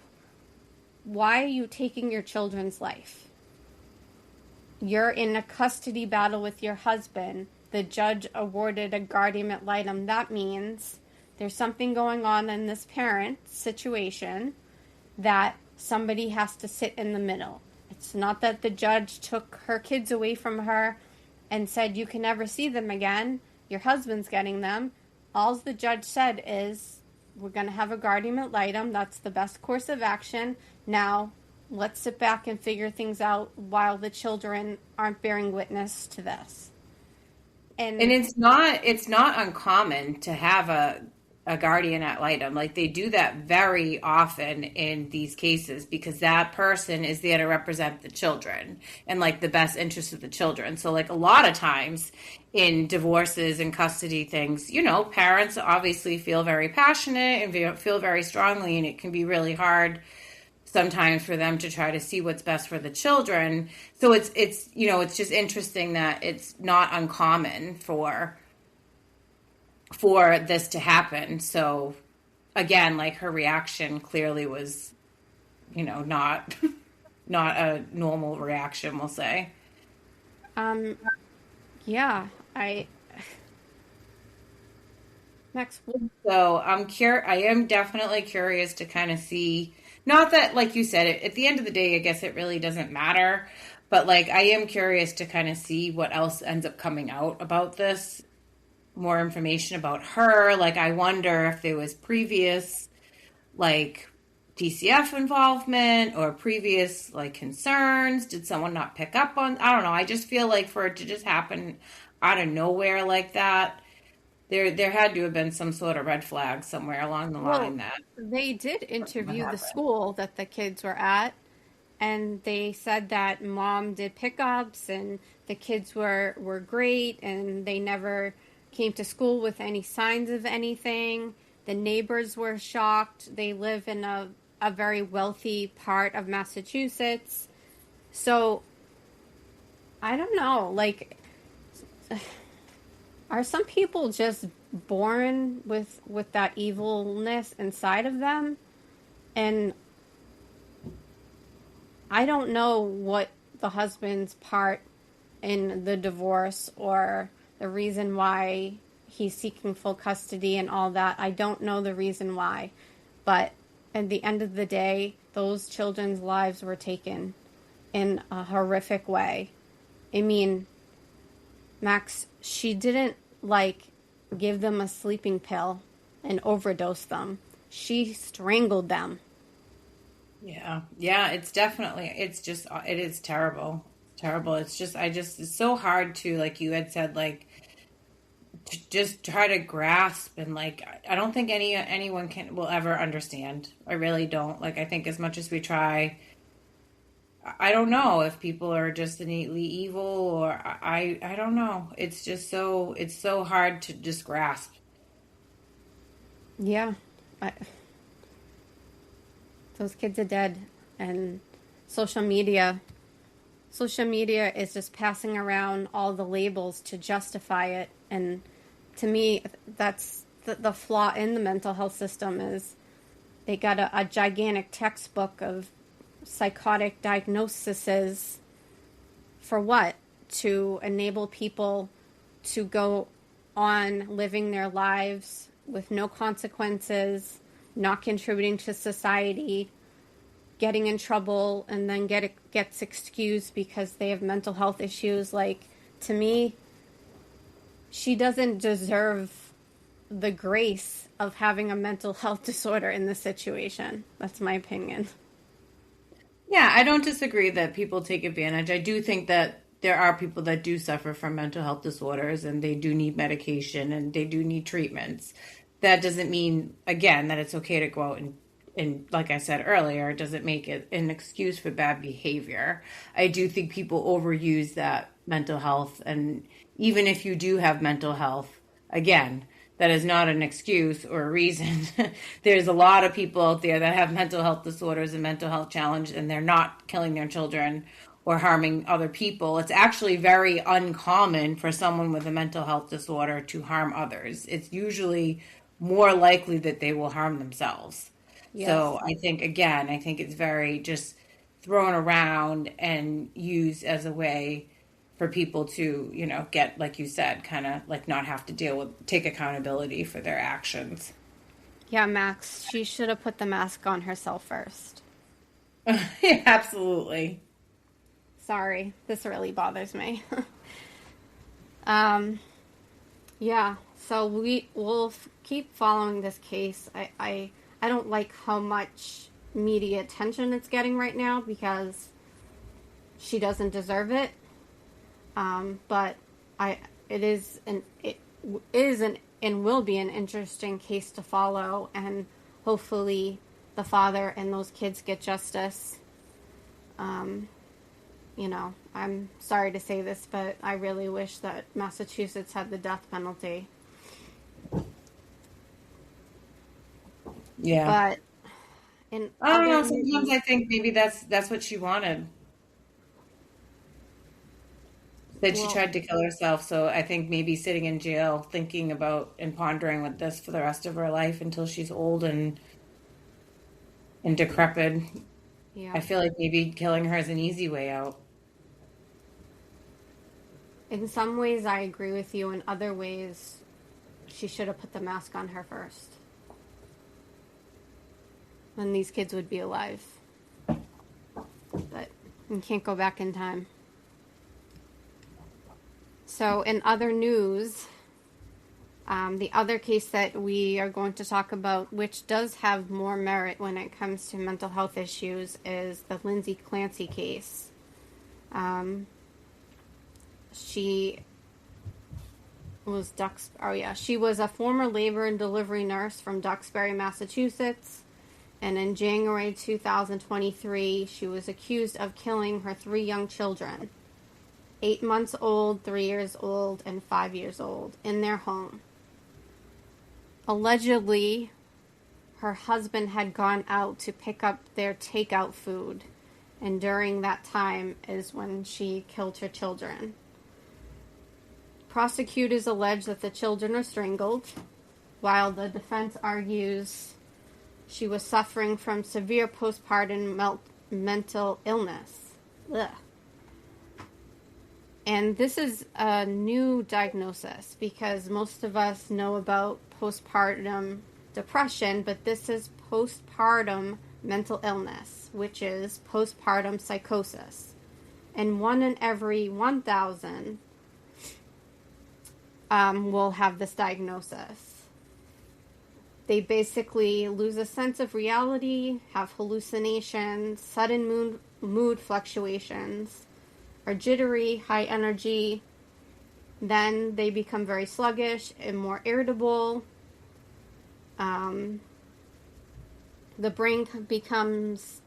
why are you taking your children's life? You're in a custody battle with your husband. The judge awarded a guardian ad litem. That means there's something going on in this parent situation that somebody has to sit in the middle. It's not that the judge took her kids away from her and said, you can never see them again. Your husband's getting them. All the judge said is, we're going to have a guardian ad litem. That's the best course of action. Now, let's sit back and figure things out while the children aren't bearing witness to this. And it's not uncommon to have a guardian ad litem. Like, they do that very often in these cases, because that person is there to represent the children and like the best interest of the children. So like a lot of times in divorces and custody things, parents obviously feel very passionate and feel very strongly, and it can be really hard sometimes for them to try to see what's best for the children. So it's just interesting that it's not uncommon for this to happen. So again, like, her reaction clearly was, not a normal reaction, we'll say. Yeah, Next. So I am definitely curious to kind of see, not that, like you said, at the end of the day, I guess it really doesn't matter, but like, I am curious to kind of see what else ends up coming out about this, more information about her. Like, I wonder if there was previous, like, DCF involvement or previous like concerns? Did someone not pick up on? I don't know. I just feel like for it to just happen out of nowhere like that, there had to have been some sort of red flag somewhere along the Well, line that they did what interview the happened. school that the kids were at, and they said that mom did pickups and the kids were great and they never came to school with any signs of anything. The neighbors were shocked. They live in a very wealthy part of Massachusetts. So I don't know, like, are some people just born with that evilness inside of them? And I don't know what the husband's part in the divorce or the reason why he's seeking full custody and all that. I don't know the reason why. But at the end of the day, those children's lives were taken in a horrific way. I mean, Max, she didn't like give them a sleeping pill and overdose them. She strangled them. Yeah. Yeah, it's definitely it's just it is terrible. Terrible. It's just it's so hard to like you had said like to just try to grasp and like I don't think anyone can will ever understand. I really don't. Like I think as much as we try, I don't know if people are just innately evil or I don't know. It's just it's so hard to just grasp. Yeah. I, those kids are dead, and social media social media is just passing around all the labels to justify it. And to me, that's the flaw in the mental health system is they got a gigantic textbook of psychotic diagnoses for what? To enable people to go on living their lives with no consequences, not contributing to society, getting in trouble, and then gets excused because they have mental health issues. Like, to me, she doesn't deserve the grace of having a mental health disorder in this situation. That's my opinion. Yeah, I don't disagree that people take advantage. I do think that there are people that do suffer from mental health disorders and they do need medication and they do need treatments. That doesn't mean, again, that it's okay to go out and like I said earlier, it doesn't make it an excuse for bad behavior. I do think people overuse that mental health. And even if you do have mental health, again, that is not an excuse or a reason. There's a lot of people out there that have mental health disorders and mental health challenges, and they're not killing their children or harming other people. It's actually very uncommon for someone with a mental health disorder to harm others. It's usually more likely that they will harm themselves. Yes. So I think, again, I think it's very just thrown around and used as a way for people to, get, like you said, kind of like not have to take accountability for their actions. Yeah, Max, she should have put the mask on herself first. Yeah, absolutely. Sorry, this really bothers me. um, yeah, so we'll keep following this case. I don't like how much media attention it's getting right now because she doesn't deserve it. But I it is an and will be an interesting case to follow, and hopefully the father and those kids get justice. Um, I'm sorry to say this, but I really wish that Massachusetts had the death penalty. Yeah. But in I don't other know. Sometimes news, I think maybe that's what she wanted. That she well, tried to kill herself. So I think maybe sitting in jail, thinking about and pondering with this for the rest of her life until she's old and decrepit. yeah. I feel like maybe killing her is an easy way out. In some ways, I agree with you. In other ways, she should have put the mask on her first. Then these kids would be alive. But you can't go back in time. So, in other news, The other case that we are going to talk about, which does have more merit when it comes to mental health issues, is the Lindsay Clancy case. She was she was a former labor and delivery nurse from Duxbury, Massachusetts, and in January 2023, she was accused of killing her 3 young children, 8 months old, 3 years old, and 5 years old, in their home. Allegedly, her husband had gone out to pick up their takeout food, and during that time is when she killed her children. Prosecutors allege that the children are strangled, while the defense argues she was suffering from severe postpartum mental illness. Ugh. And this is a new diagnosis because most of us know about postpartum depression, but this is postpartum mental illness, which is postpartum psychosis. And 1 in every 1,000 will have this diagnosis. They basically lose a sense of reality, have hallucinations, sudden mood fluctuations, are jittery, high energy. Then they become very sluggish and more irritable. The brain becomes,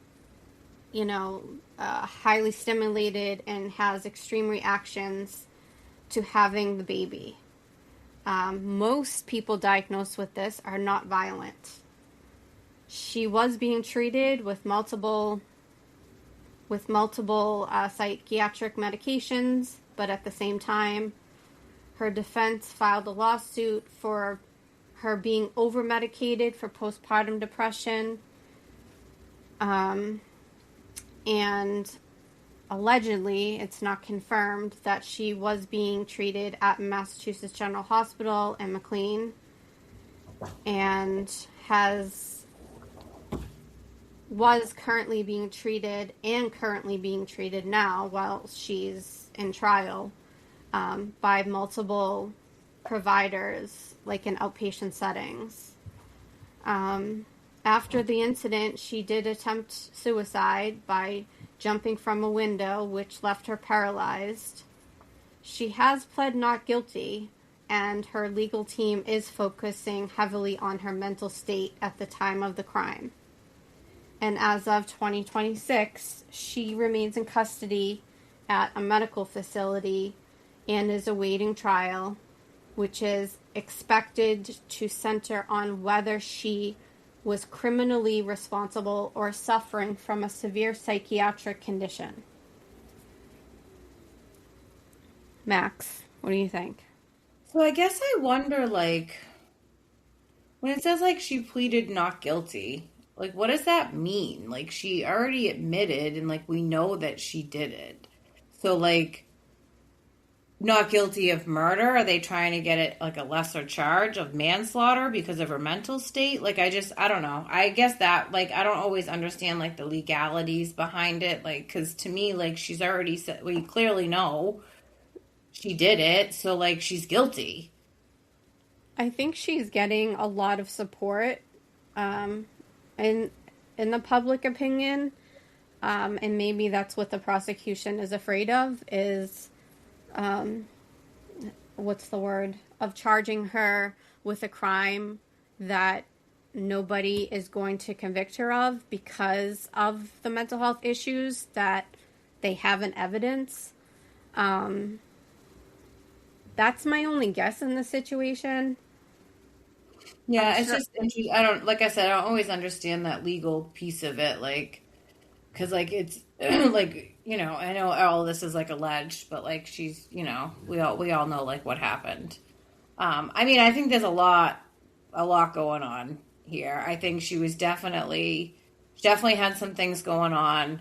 highly stimulated and has extreme reactions to having the baby. Most people diagnosed with this are not violent. She was being treated with multiple psychiatric medications, but at the same time, her defense filed a lawsuit for her being over-medicated for postpartum depression, and allegedly, it's not confirmed, that she was being treated at Massachusetts General Hospital in McLean, and was currently being treated now while she's in trial by multiple providers, like in outpatient settings. After the incident, she did attempt suicide by jumping from a window, which left her paralyzed. She has pled not guilty, and her legal team is focusing heavily on her mental state at the time of the crime. And as of 2026, she remains in custody at a medical facility and is awaiting trial, which is expected to center on whether she was criminally responsible or suffering from a severe psychiatric condition. Max, what do you think? So I guess I wonder, like, when it says, like, she pleaded not guilty, like, what does that mean? Like, she already admitted, and, like, we know that she did it. So, like, not guilty of murder? Are they trying to get it, like, a lesser charge of manslaughter because of her mental state? Like, I don't know. I guess that, like, I don't always understand, like, the legalities behind it. Like, because to me, like, she's already said, we clearly know she did it. So, like, she's guilty. I think she's getting a lot of support in the public opinion, and maybe that's what the prosecution is afraid of, is of charging her with a crime that nobody is going to convict her of because of the mental health issues that they have in evidence. That's my only guess in the situation. Yeah, it's just interesting. Like I said, I don't always understand that legal piece of it. Like, because, like, it's like, I know all this is, like, alleged, but, like, she's, we all know, like, what happened. I mean, I think there's a lot going on here. I think she definitely had some things going on.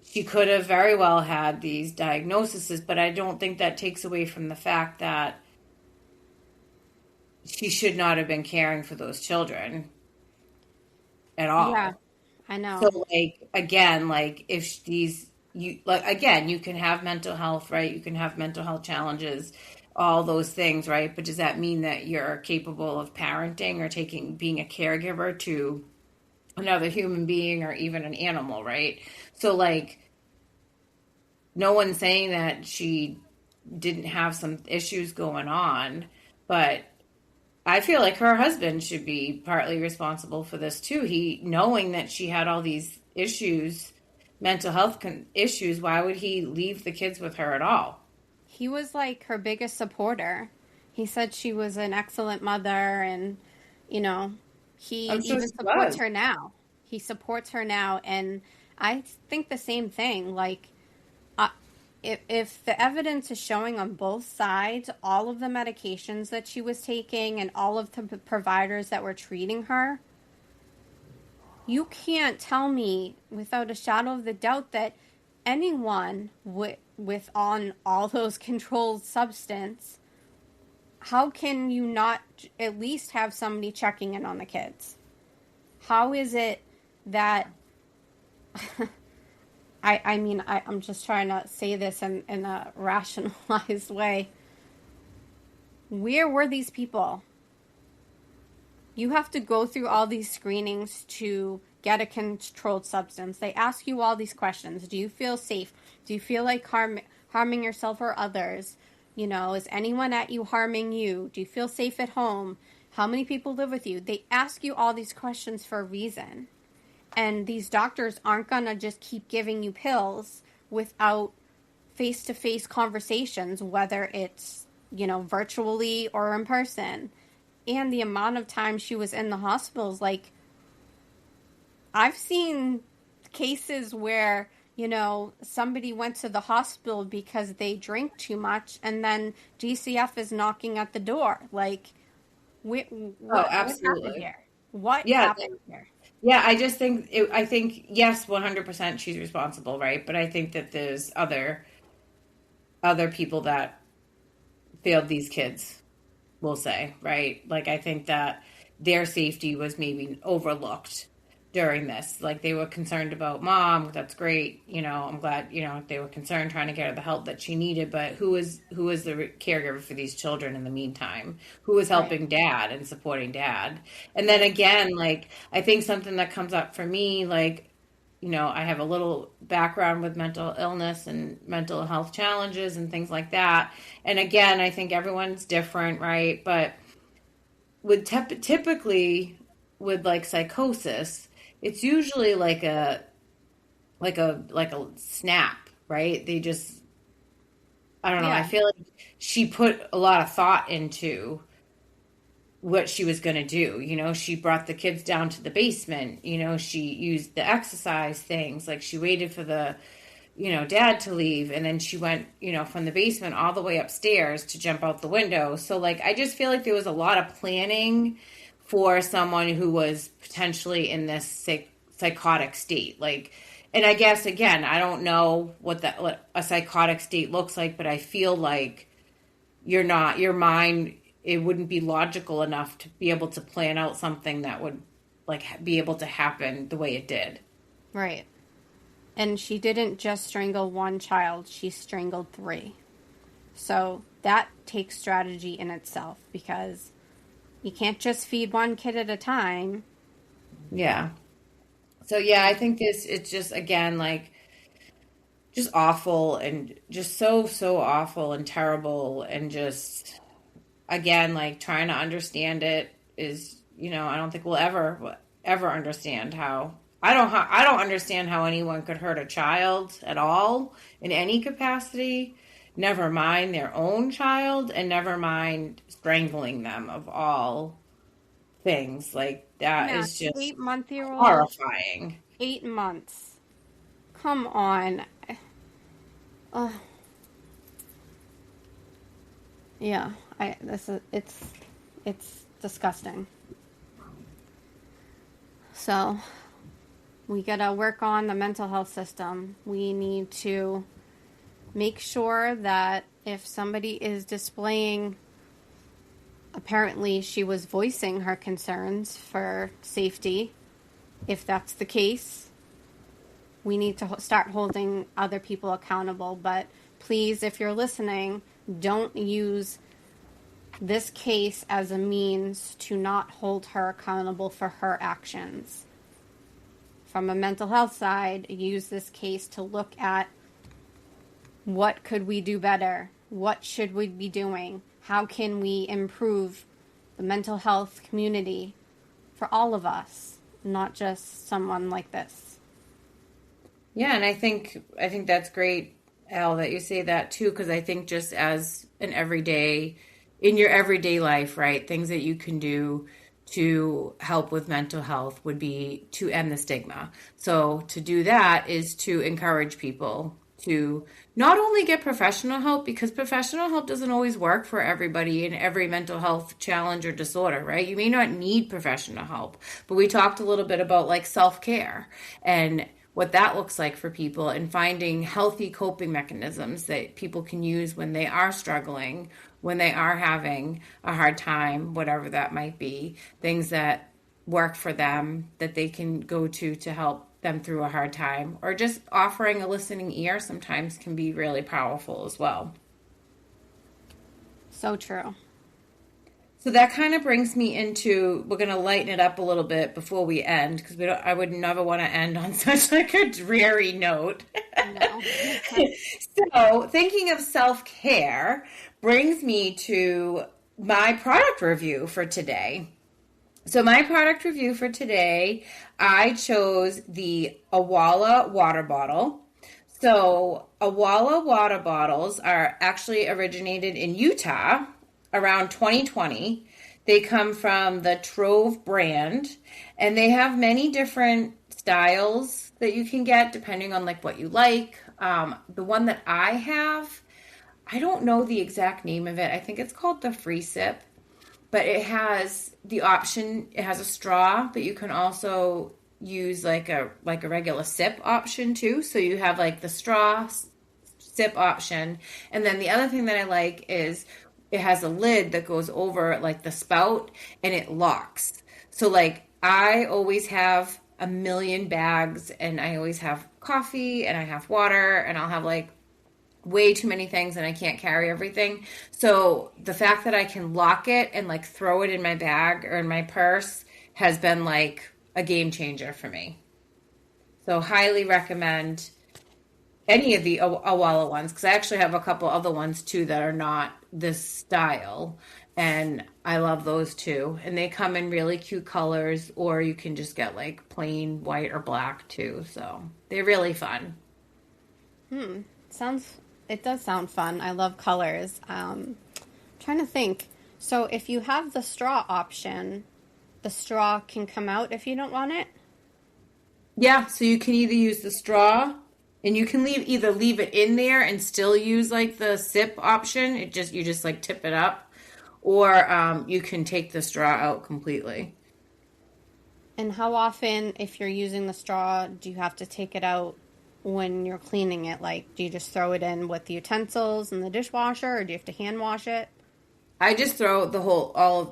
She could have very well had these diagnoses, but I don't think that takes away from the fact that she should not have been caring for those children at all. Yeah, I know. So, like, again, like, you can have mental health, right? You can have mental health challenges all those things, right? But does that mean that you're capable of parenting or being a caregiver to another human being or even an animal, right? So, like, no one's saying that she didn't have some issues going on, but I feel like her husband should be partly responsible for this too. He, knowing that she had all these issues, mental health issues, why would he leave the kids with her at all? He was like her biggest supporter. He said she was an excellent mother, and, you know, he I'm sure even she supports was. her now. He supports her now, and I think the same thing. Like, uh, if the evidence is showing on both sides, all of the medications that she was taking and all of the providers that were treating her, you can't tell me without a shadow of the doubt that anyone with on all those controlled substance, how can you not at least have somebody checking in on the kids? How is it that I'm just trying to say this in a rationalized way. Where were these people? You have to go through all these screenings to get a controlled substance. They ask you all these questions. Do you feel safe? Do you feel like harming yourself or others? You know, is anyone at you harming you? Do you feel safe at home? How many people live with you? They ask you all these questions for a reason. And these doctors aren't going to just keep giving you pills without face-to-face conversations, whether it's, you know, virtually or in person. And the amount of time she was in the hospitals, like, I've seen cases where, you know, somebody went to the hospital because they drink too much, and then GCF is knocking at the door. Like, what Oh, happened absolutely. here? What Yeah, happened here? yeah. I just think I think yes, 100% she's responsible, right? But I think that there's other people that failed these kids. We'll say, right? Like I think that their safety was maybe overlooked during this. Like they were concerned about mom. That's great. You know, I'm glad. You know, they were concerned trying to get her the help that she needed. But who is the caregiver for these children in the meantime? Who was Right. helping dad and supporting dad? And then again, like I think something that comes up for me, like I have a little background with mental illness and mental health challenges and things like that. And again, I think everyone's different, right? But with typically with like psychosis, it's usually like a snap, right? They just I don't know. I Yeah. feel like she put a lot of thought into what she was going to do. She brought the kids down to the basement. She used the exercise things. Like she waited for the, dad to leave. And then she went, from the basement all the way upstairs to jump out the window. So, like, I just feel like there was a lot of planning for someone who was potentially in this psychotic state. Like, and I guess, again, I don't know what a psychotic state looks like, but I feel like your mind, it wouldn't be logical enough to be able to plan out something that would like be able to happen the way it did. Right. And she didn't just strangle one child, she strangled three. So that takes strategy in itself because you can't just feed one kid at a time. Yeah. So yeah, I think it's just again like just awful and just so awful and terrible and just again like trying to understand it is I don't think we'll ever understand how I don't understand how anyone could hurt a child at all in any capacity, never mind their own child and never mind strangling them of all things. Like that Matt, is just 8-month-year old, horrifying. 8 months. Come on. Uh, yeah, it's disgusting. So we gotta work on the mental health system. We need to make sure that if somebody is displaying, apparently she was voicing her concerns for safety. If that's the case, we need to start holding other people accountable. But please, if you're listening, don't use this case as a means to not hold her accountable for her actions. From a mental health side, use this case to look at what could we do better? What should we be doing? How can we improve the mental health community for all of us, not just someone like this? Yeah, and I think that's great, Al, that you say that too, because I think just as in your everyday life, right, things that you can do to help with mental health would be to end the stigma. So to do that is to encourage people to not only get professional help, because professional help doesn't always work for everybody in every mental health challenge or disorder, right? You may not need professional help, but we talked a little bit about like self-care and what that looks like for people, and finding healthy coping mechanisms that people can use when they are struggling, when they are having a hard time, whatever that might be, things that work for them that they can go to help them through a hard time, or just offering a listening ear sometimes can be really powerful as well. So true. So that kind of brings me into, we're going to lighten it up a little bit before we end, because I would never want to end on such like a dreary note. No. So thinking of self-care brings me to my product review for today. So my product review for today, I chose the Awala water bottle. So Awala water bottles are actually originated in Utah around 2020. They come from the Trove brand, and they have many different styles that you can get depending on like what you like. The one that I have, I don't know the exact name of it. I think it's called the Free Sip, but it has the option. It has a straw, but you can also use like a regular sip option too. So you have like the straw sip option, and then the other thing that I like is it has a lid that goes over like the spout, and it locks. So like I always have a million bags, and I always have coffee, and I have water, and I'll have like way too many things, and I can't carry everything. So the fact that I can lock it and like throw it in my bag or in my purse has been like a game changer for me. So highly recommend any of the Awala ones, because I actually have a couple other ones too that are not this style, and I love those too. And they come in really cute colors, or you can just get like plain white or black too. So they're really fun. It does sound fun. I love colors. Trying to think. So if you have the straw option, the straw can come out if you don't want it? Yeah, so you can either use the straw, and you can leave it in there and still use like the sip option. You just like tip it up, or you can take the straw out completely. And how often, if you're using the straw, do you have to take it out when you're cleaning it? Like, do you just throw it in with the utensils in the dishwasher, or do you have to hand wash it? I just throw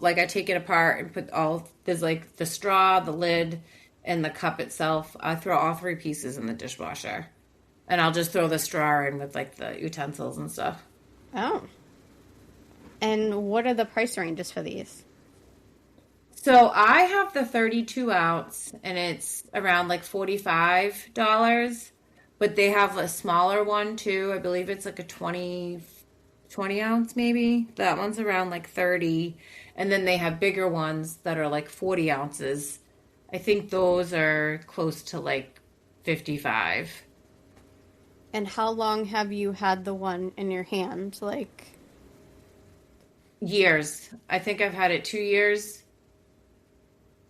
I take it apart and there's like the straw, the lid, and the cup itself. I throw all three pieces in the dishwasher. And I'll just throw the straw in with like the utensils and stuff. Oh. And what are the price ranges for these? So I have the 32 ounce, and it's around like $45. But they have a smaller one too. I believe it's like a 20 ounce maybe. That one's around like 30. And then they have bigger ones that are like 40 ounces. I think those are close to like 55. And how long have you had the one in your hand? Like years. I think I've had it 2 years.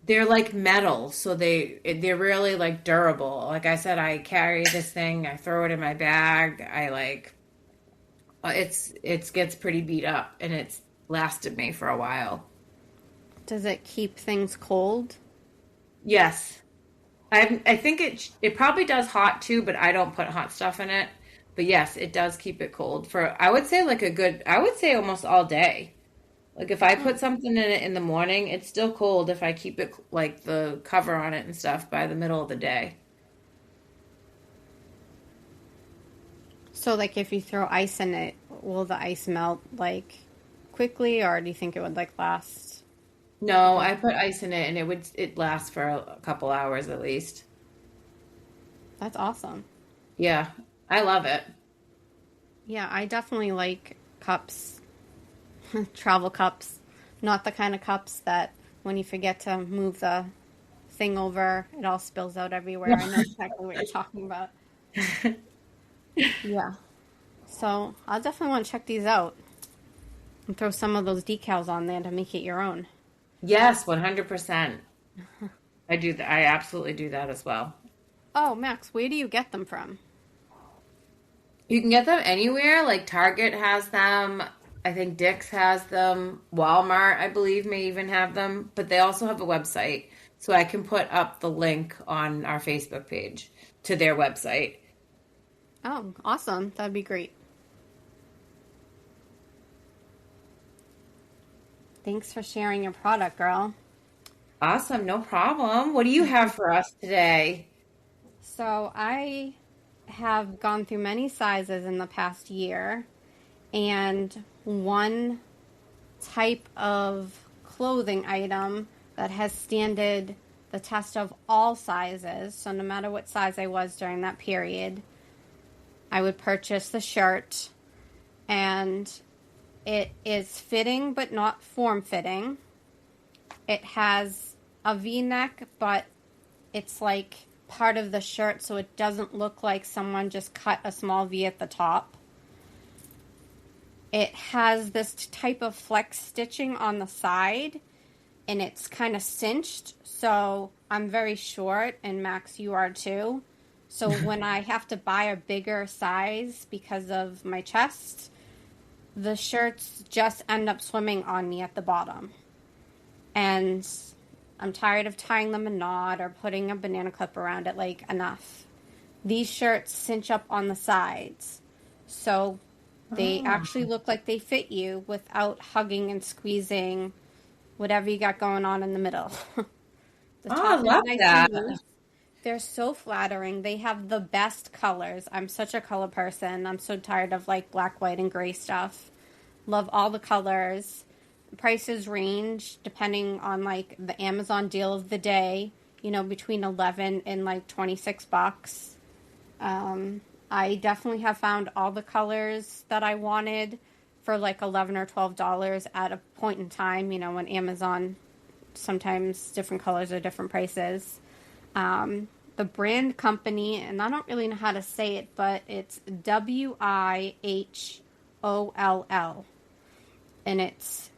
They're like metal, so they're really like durable. Like I said, I carry this thing, I throw it in my bag. I like it gets pretty beat up, and it's lasted me for a while. Does it keep things cold? Yes. I think it probably does hot too, but I don't put hot stuff in it. But yes, it does keep it cold for, I would say almost all day. Like if I put something in it in the morning, it's still cold if I keep it like the cover on it and stuff by the middle of the day. So like if you throw ice in it, will the ice melt like quickly, or do you think it would like last? No, I put ice in it and it lasts for a couple hours at least. That's awesome. Yeah, I love it. Yeah, I definitely like cups, travel cups, not the kind of cups that when you forget to move the thing over, it all spills out everywhere. I know exactly what you're talking about. Yeah. So I'll definitely want to check these out and throw some of those decals on there to make it your own. Yes, 100%. I do that. I absolutely do that as well. Oh, Max, where do you get them from? You can get them anywhere. Like Target has them. I think Dick's has them. Walmart, I believe, may even have them. But they also have a website. So I can put up the link on our Facebook page to their website. Oh, awesome. That'd be great. Thanks for sharing your product, girl. Awesome. No problem. What do you have for us today? So I have gone through many sizes in the past year, and one type of clothing item that has standed the test of all sizes. So no matter what size I was during that period, I would purchase the shirt, and it is fitting but not form fitting. It has a V-neck, but it's like part of the shirt, so it doesn't look like someone just cut a small V at the top. It has this type of flex stitching on the side, and it's kind of cinched, so I'm very short, and Max, you are too. So when I have to buy a bigger size because of my chest, the shirts just end up swimming on me at the bottom. And I'm tired of tying them a knot or putting a banana clip around it. Like, enough. These shirts cinch up on the sides. So they actually look like they fit you without hugging and squeezing whatever you got going on in the middle. The Oh, I top is love nice that. and loose. They're so flattering. They have the best colors. I'm such a color person. I'm so tired of like black, white, and gray stuff. Love all the colors. Prices range depending on like the Amazon deal of the day, you know, between 11 and like $26. I definitely have found all the colors that I wanted for like $11 or $12 at a point in time, you know, when Amazon sometimes different colors are different prices. The brand company, and I don't really know how to say it, but it's Wiholl, and it's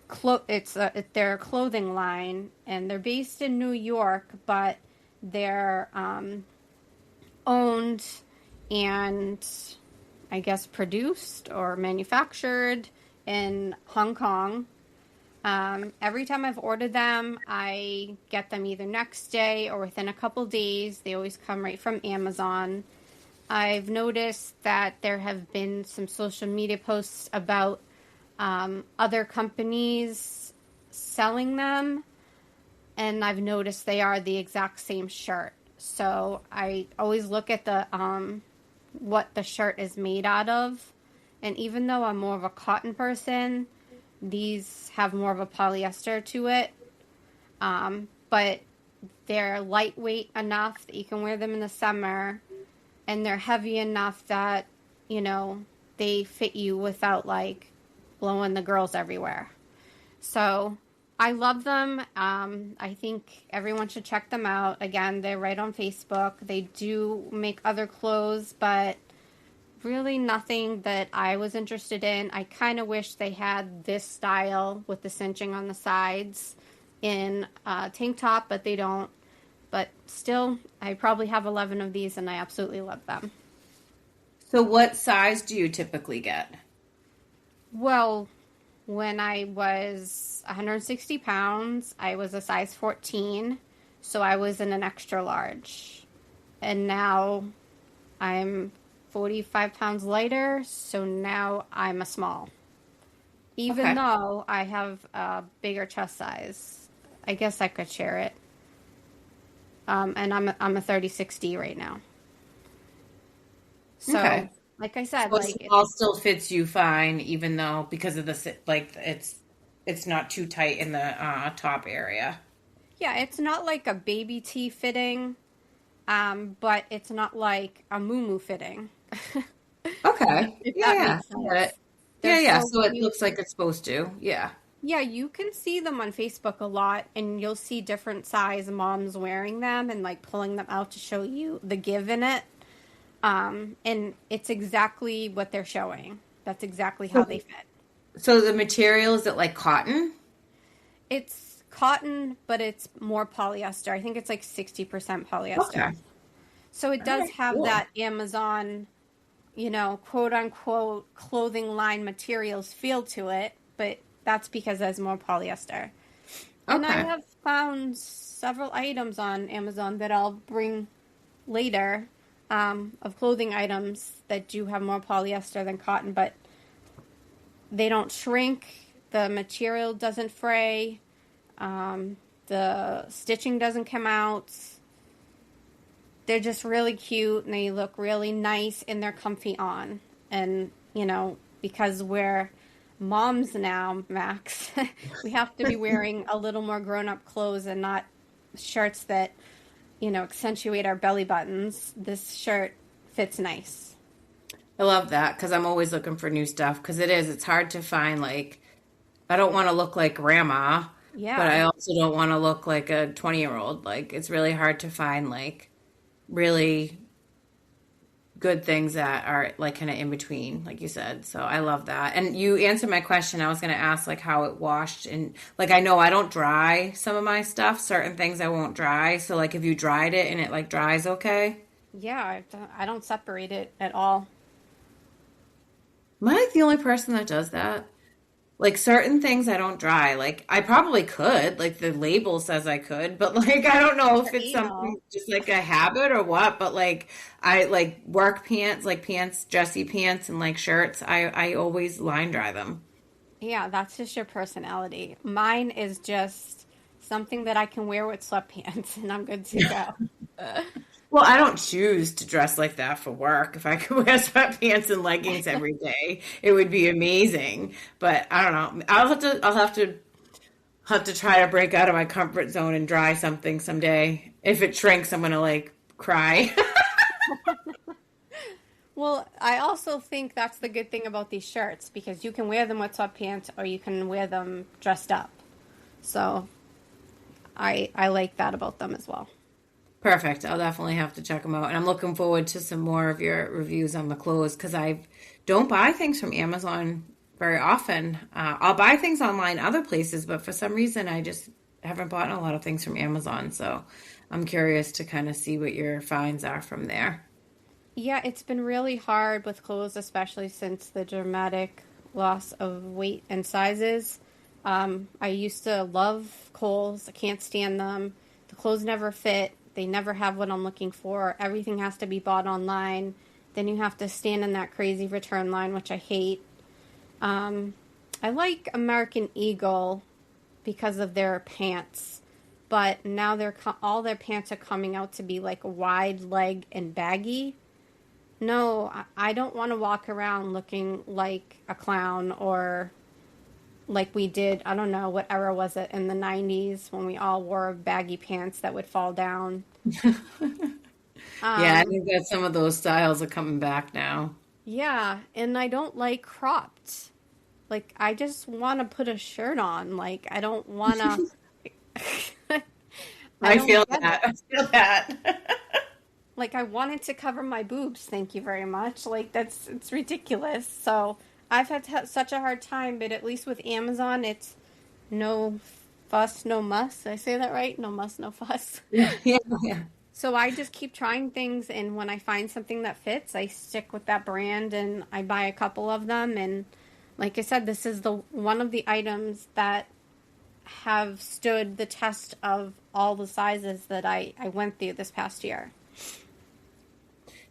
their clothing line, and they're based in New York, but they're owned and I guess produced or manufactured in Hong Kong. Every time I've ordered them, I get them either next day or within a couple days. They always come right from Amazon. I've noticed that there have been some social media posts about other companies selling them, and I've noticed they are the exact same shirt. So I always look at the what the shirt is made out of, and even though I'm more of a cotton person, these have more of a polyester to it, but they're lightweight enough that you can wear them in the summer, and they're heavy enough that, you know, they fit you without like blowing the girls everywhere. So I love them. I think everyone should check them out. Again, they're right on Facebook. They do make other clothes, but really nothing that I was interested in. I kind of wish they had this style with the cinching on the sides in tank top, but they don't. But still, I probably have 11 of these, and I absolutely love them. So what size do you typically get? Well, when I was 160 pounds, I was a size 14, so I was in an extra large. And now I'm 45 pounds lighter, so now I'm a small. Even Okay. though I have a bigger chest size, I guess I could share it. And I'm a 30-60 right now. So, Okay. like I said, So like small still fits you fine, even though because of the like it's it's not too tight in the top area. Yeah, it's not like a baby tee fitting, but it's not like a muumuu fitting. Okay. If Yeah, that yeah. makes I get sense. it. They're Yeah, yeah. so So it cute. looks like it's supposed to. Yeah. Yeah, you can see them on Facebook a lot, and you'll see different size moms wearing them and like pulling them out to show you the give in it. And it's exactly what they're showing. That's exactly how they So, fit. so the material, is it like cotton? It's cotton, but it's more polyester. I think it's like 60% Okay. polyester. So it All does right, have cool. that Amazon, quote unquote clothing line materials feel to it, but that's because there's more polyester. And I Okay. have found several items on Amazon that I'll bring later, of clothing items that do have more polyester than cotton, but they don't shrink. The material doesn't fray. The stitching doesn't come out. They're just really cute and they look really nice and they're comfy on. And, because we're moms now, Max, we have to be wearing a little more grown up clothes and not shirts that, accentuate our belly buttons. This shirt fits nice. I love that because I'm always looking for new stuff because it's hard to find like I don't want to look like grandma, but I Yeah. also don't want to look like a 20-year-old. Like it's really hard to find like really good things that are like kind of in between, like you said. So I love that. And you answered my question. I was going to ask like how it washed and like I know I don't dry some of my stuff. Certain things I won't dry. So like if you dried it and it like dries okay. Yeah, I don't separate it at all. Am I like the only person that does that? Like certain things I don't dry. Like I probably could. Like the label says I could, but like I don't know if You're it's something anal. just like a habit or what. But like I like work pants, like pants, dressy pants, and like shirts. I always line dry them. Yeah, that's just your personality. Mine is just something that I can wear with sweatpants and I'm good to go. Well, I don't choose to dress like that for work. If I could wear sweatpants and leggings every day, it would be amazing. But I don't know. I'll have to try to break out of my comfort zone and dry something someday. If it shrinks, I'm gonna like cry. Well, I also think that's the good thing about these shirts because you can wear them with sweatpants or you can wear them dressed up. So I like that about them as well. Perfect. I'll definitely have to check them out. And I'm looking forward to some more of your reviews on the clothes because I don't buy things from Amazon very often. I'll buy things online other places, but for some reason I just haven't bought a lot of things from Amazon. So I'm curious to kind of see what your finds are from there. Yeah, it's been really hard with clothes, especially since the dramatic loss of weight and sizes. I used to love Kohl's. I can't stand them. The clothes never fit. They never have what I'm looking for. Everything has to be bought online. Then you have to stand in that crazy return line, which I hate. Um, I like American Eagle because of their pants, but now all their pants are coming out to be like wide leg and baggy. No, I don't want to walk around looking like a clown or like we did. I don't know what era was it in the 90s when we all wore baggy pants that would fall down. Yeah, I Um, think that some of those styles are coming back now. yeah, and I don't like cropped. Like I just want to put a shirt on. Like I don't want to I I feel don't get that. it. I feel that. Like I wanted to cover my boobs, thank you very much. Like it's ridiculous. So I've had such a hard time, but at least with Amazon, it's no fuss, no muss. Did I say that right? No muss, no fuss. Yeah, yeah, yeah. So I just keep trying things, and when I find something that fits, I stick with that brand, and I buy a couple of them. And like I said, this is the one of the items that have stood the test of all the sizes that I went through this past year.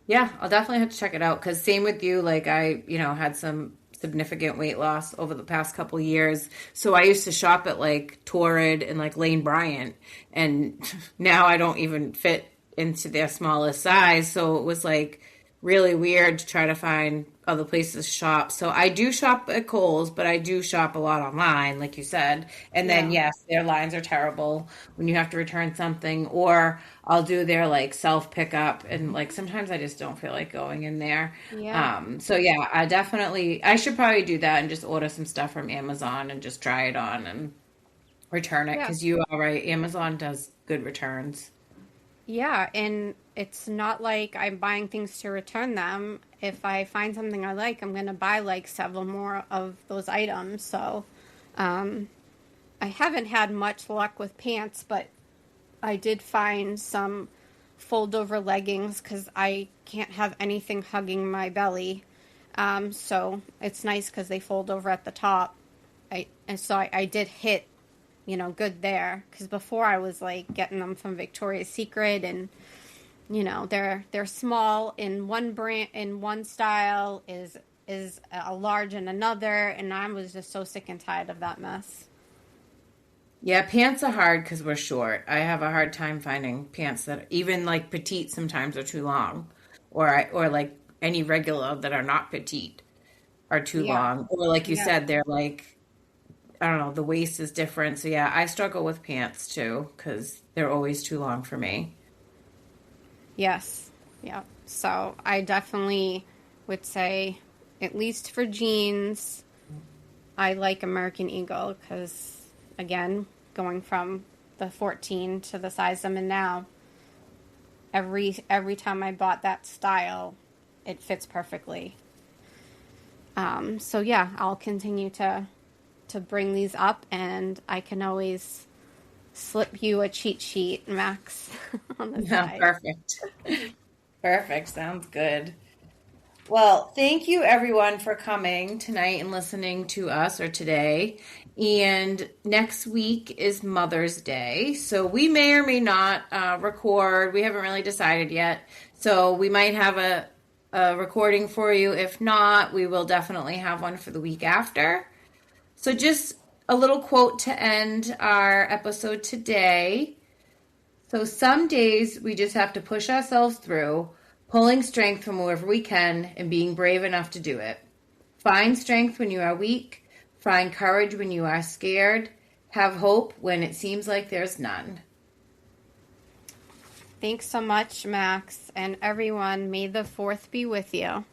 Yeah, I'll definitely have to check it out because same with you. Like I had some significant weight loss over the past couple years. So I used to shop at like Torrid and like Lane Bryant, and now I don't even fit into their smallest size. So it was like really weird to try to find other places shop. So I do shop at Kohl's, but I do shop a lot online, like you said. And then, Yeah. yes, their lines are terrible when you have to return something, or I'll do their like self pickup. And like sometimes I just don't feel like going in there. Yeah. So yeah, I should probably do that and just order some stuff from Amazon and just try it on and return it Yeah. because you are right. Amazon does good returns. Yeah, and it's not like I'm buying things to return them. If I find something I like, I'm going to buy like several more of those items. So, I haven't had much luck with pants, but I did find some fold over leggings because I can't have anything hugging my belly. So it's nice because they fold over at the top. I did hit, good there because before I was like getting them from Victoria's Secret, and they're small in one brand, in one style, is a large in another, and I was just so sick and tired of that mess. Yeah, pants are hard because we're short. I have a hard time finding pants that even like petite sometimes are too long, or like any regular that are not petite are too Yeah, long, or like you yeah, said, they're like I don't know, the waist is different. So yeah, I struggle with pants too because they're always too long for me. yes, yeah. So I definitely would say, at least for jeans, I like American Eagle because, again, going from the 14 to the size I'm in now, every time I bought that style, it fits perfectly. So yeah, I'll continue to bring these up, and I can always slip you a cheat sheet, Max, on the Yeah, side. perfect. Perfect. Sounds good. Well, thank you everyone for coming tonight and listening to us or today. And next week is Mother's Day. So we may or may not record. We haven't really decided yet. So we might have a recording for you. If not, we will definitely have one for the week after. So just a little quote to end our episode today. So some days we just have to push ourselves through, pulling strength from wherever we can and being brave enough to do it. Find strength when you are weak. Find courage when you are scared. Have hope when it seems like there's none. Thanks so much, Max, and everyone. May the fourth be with you.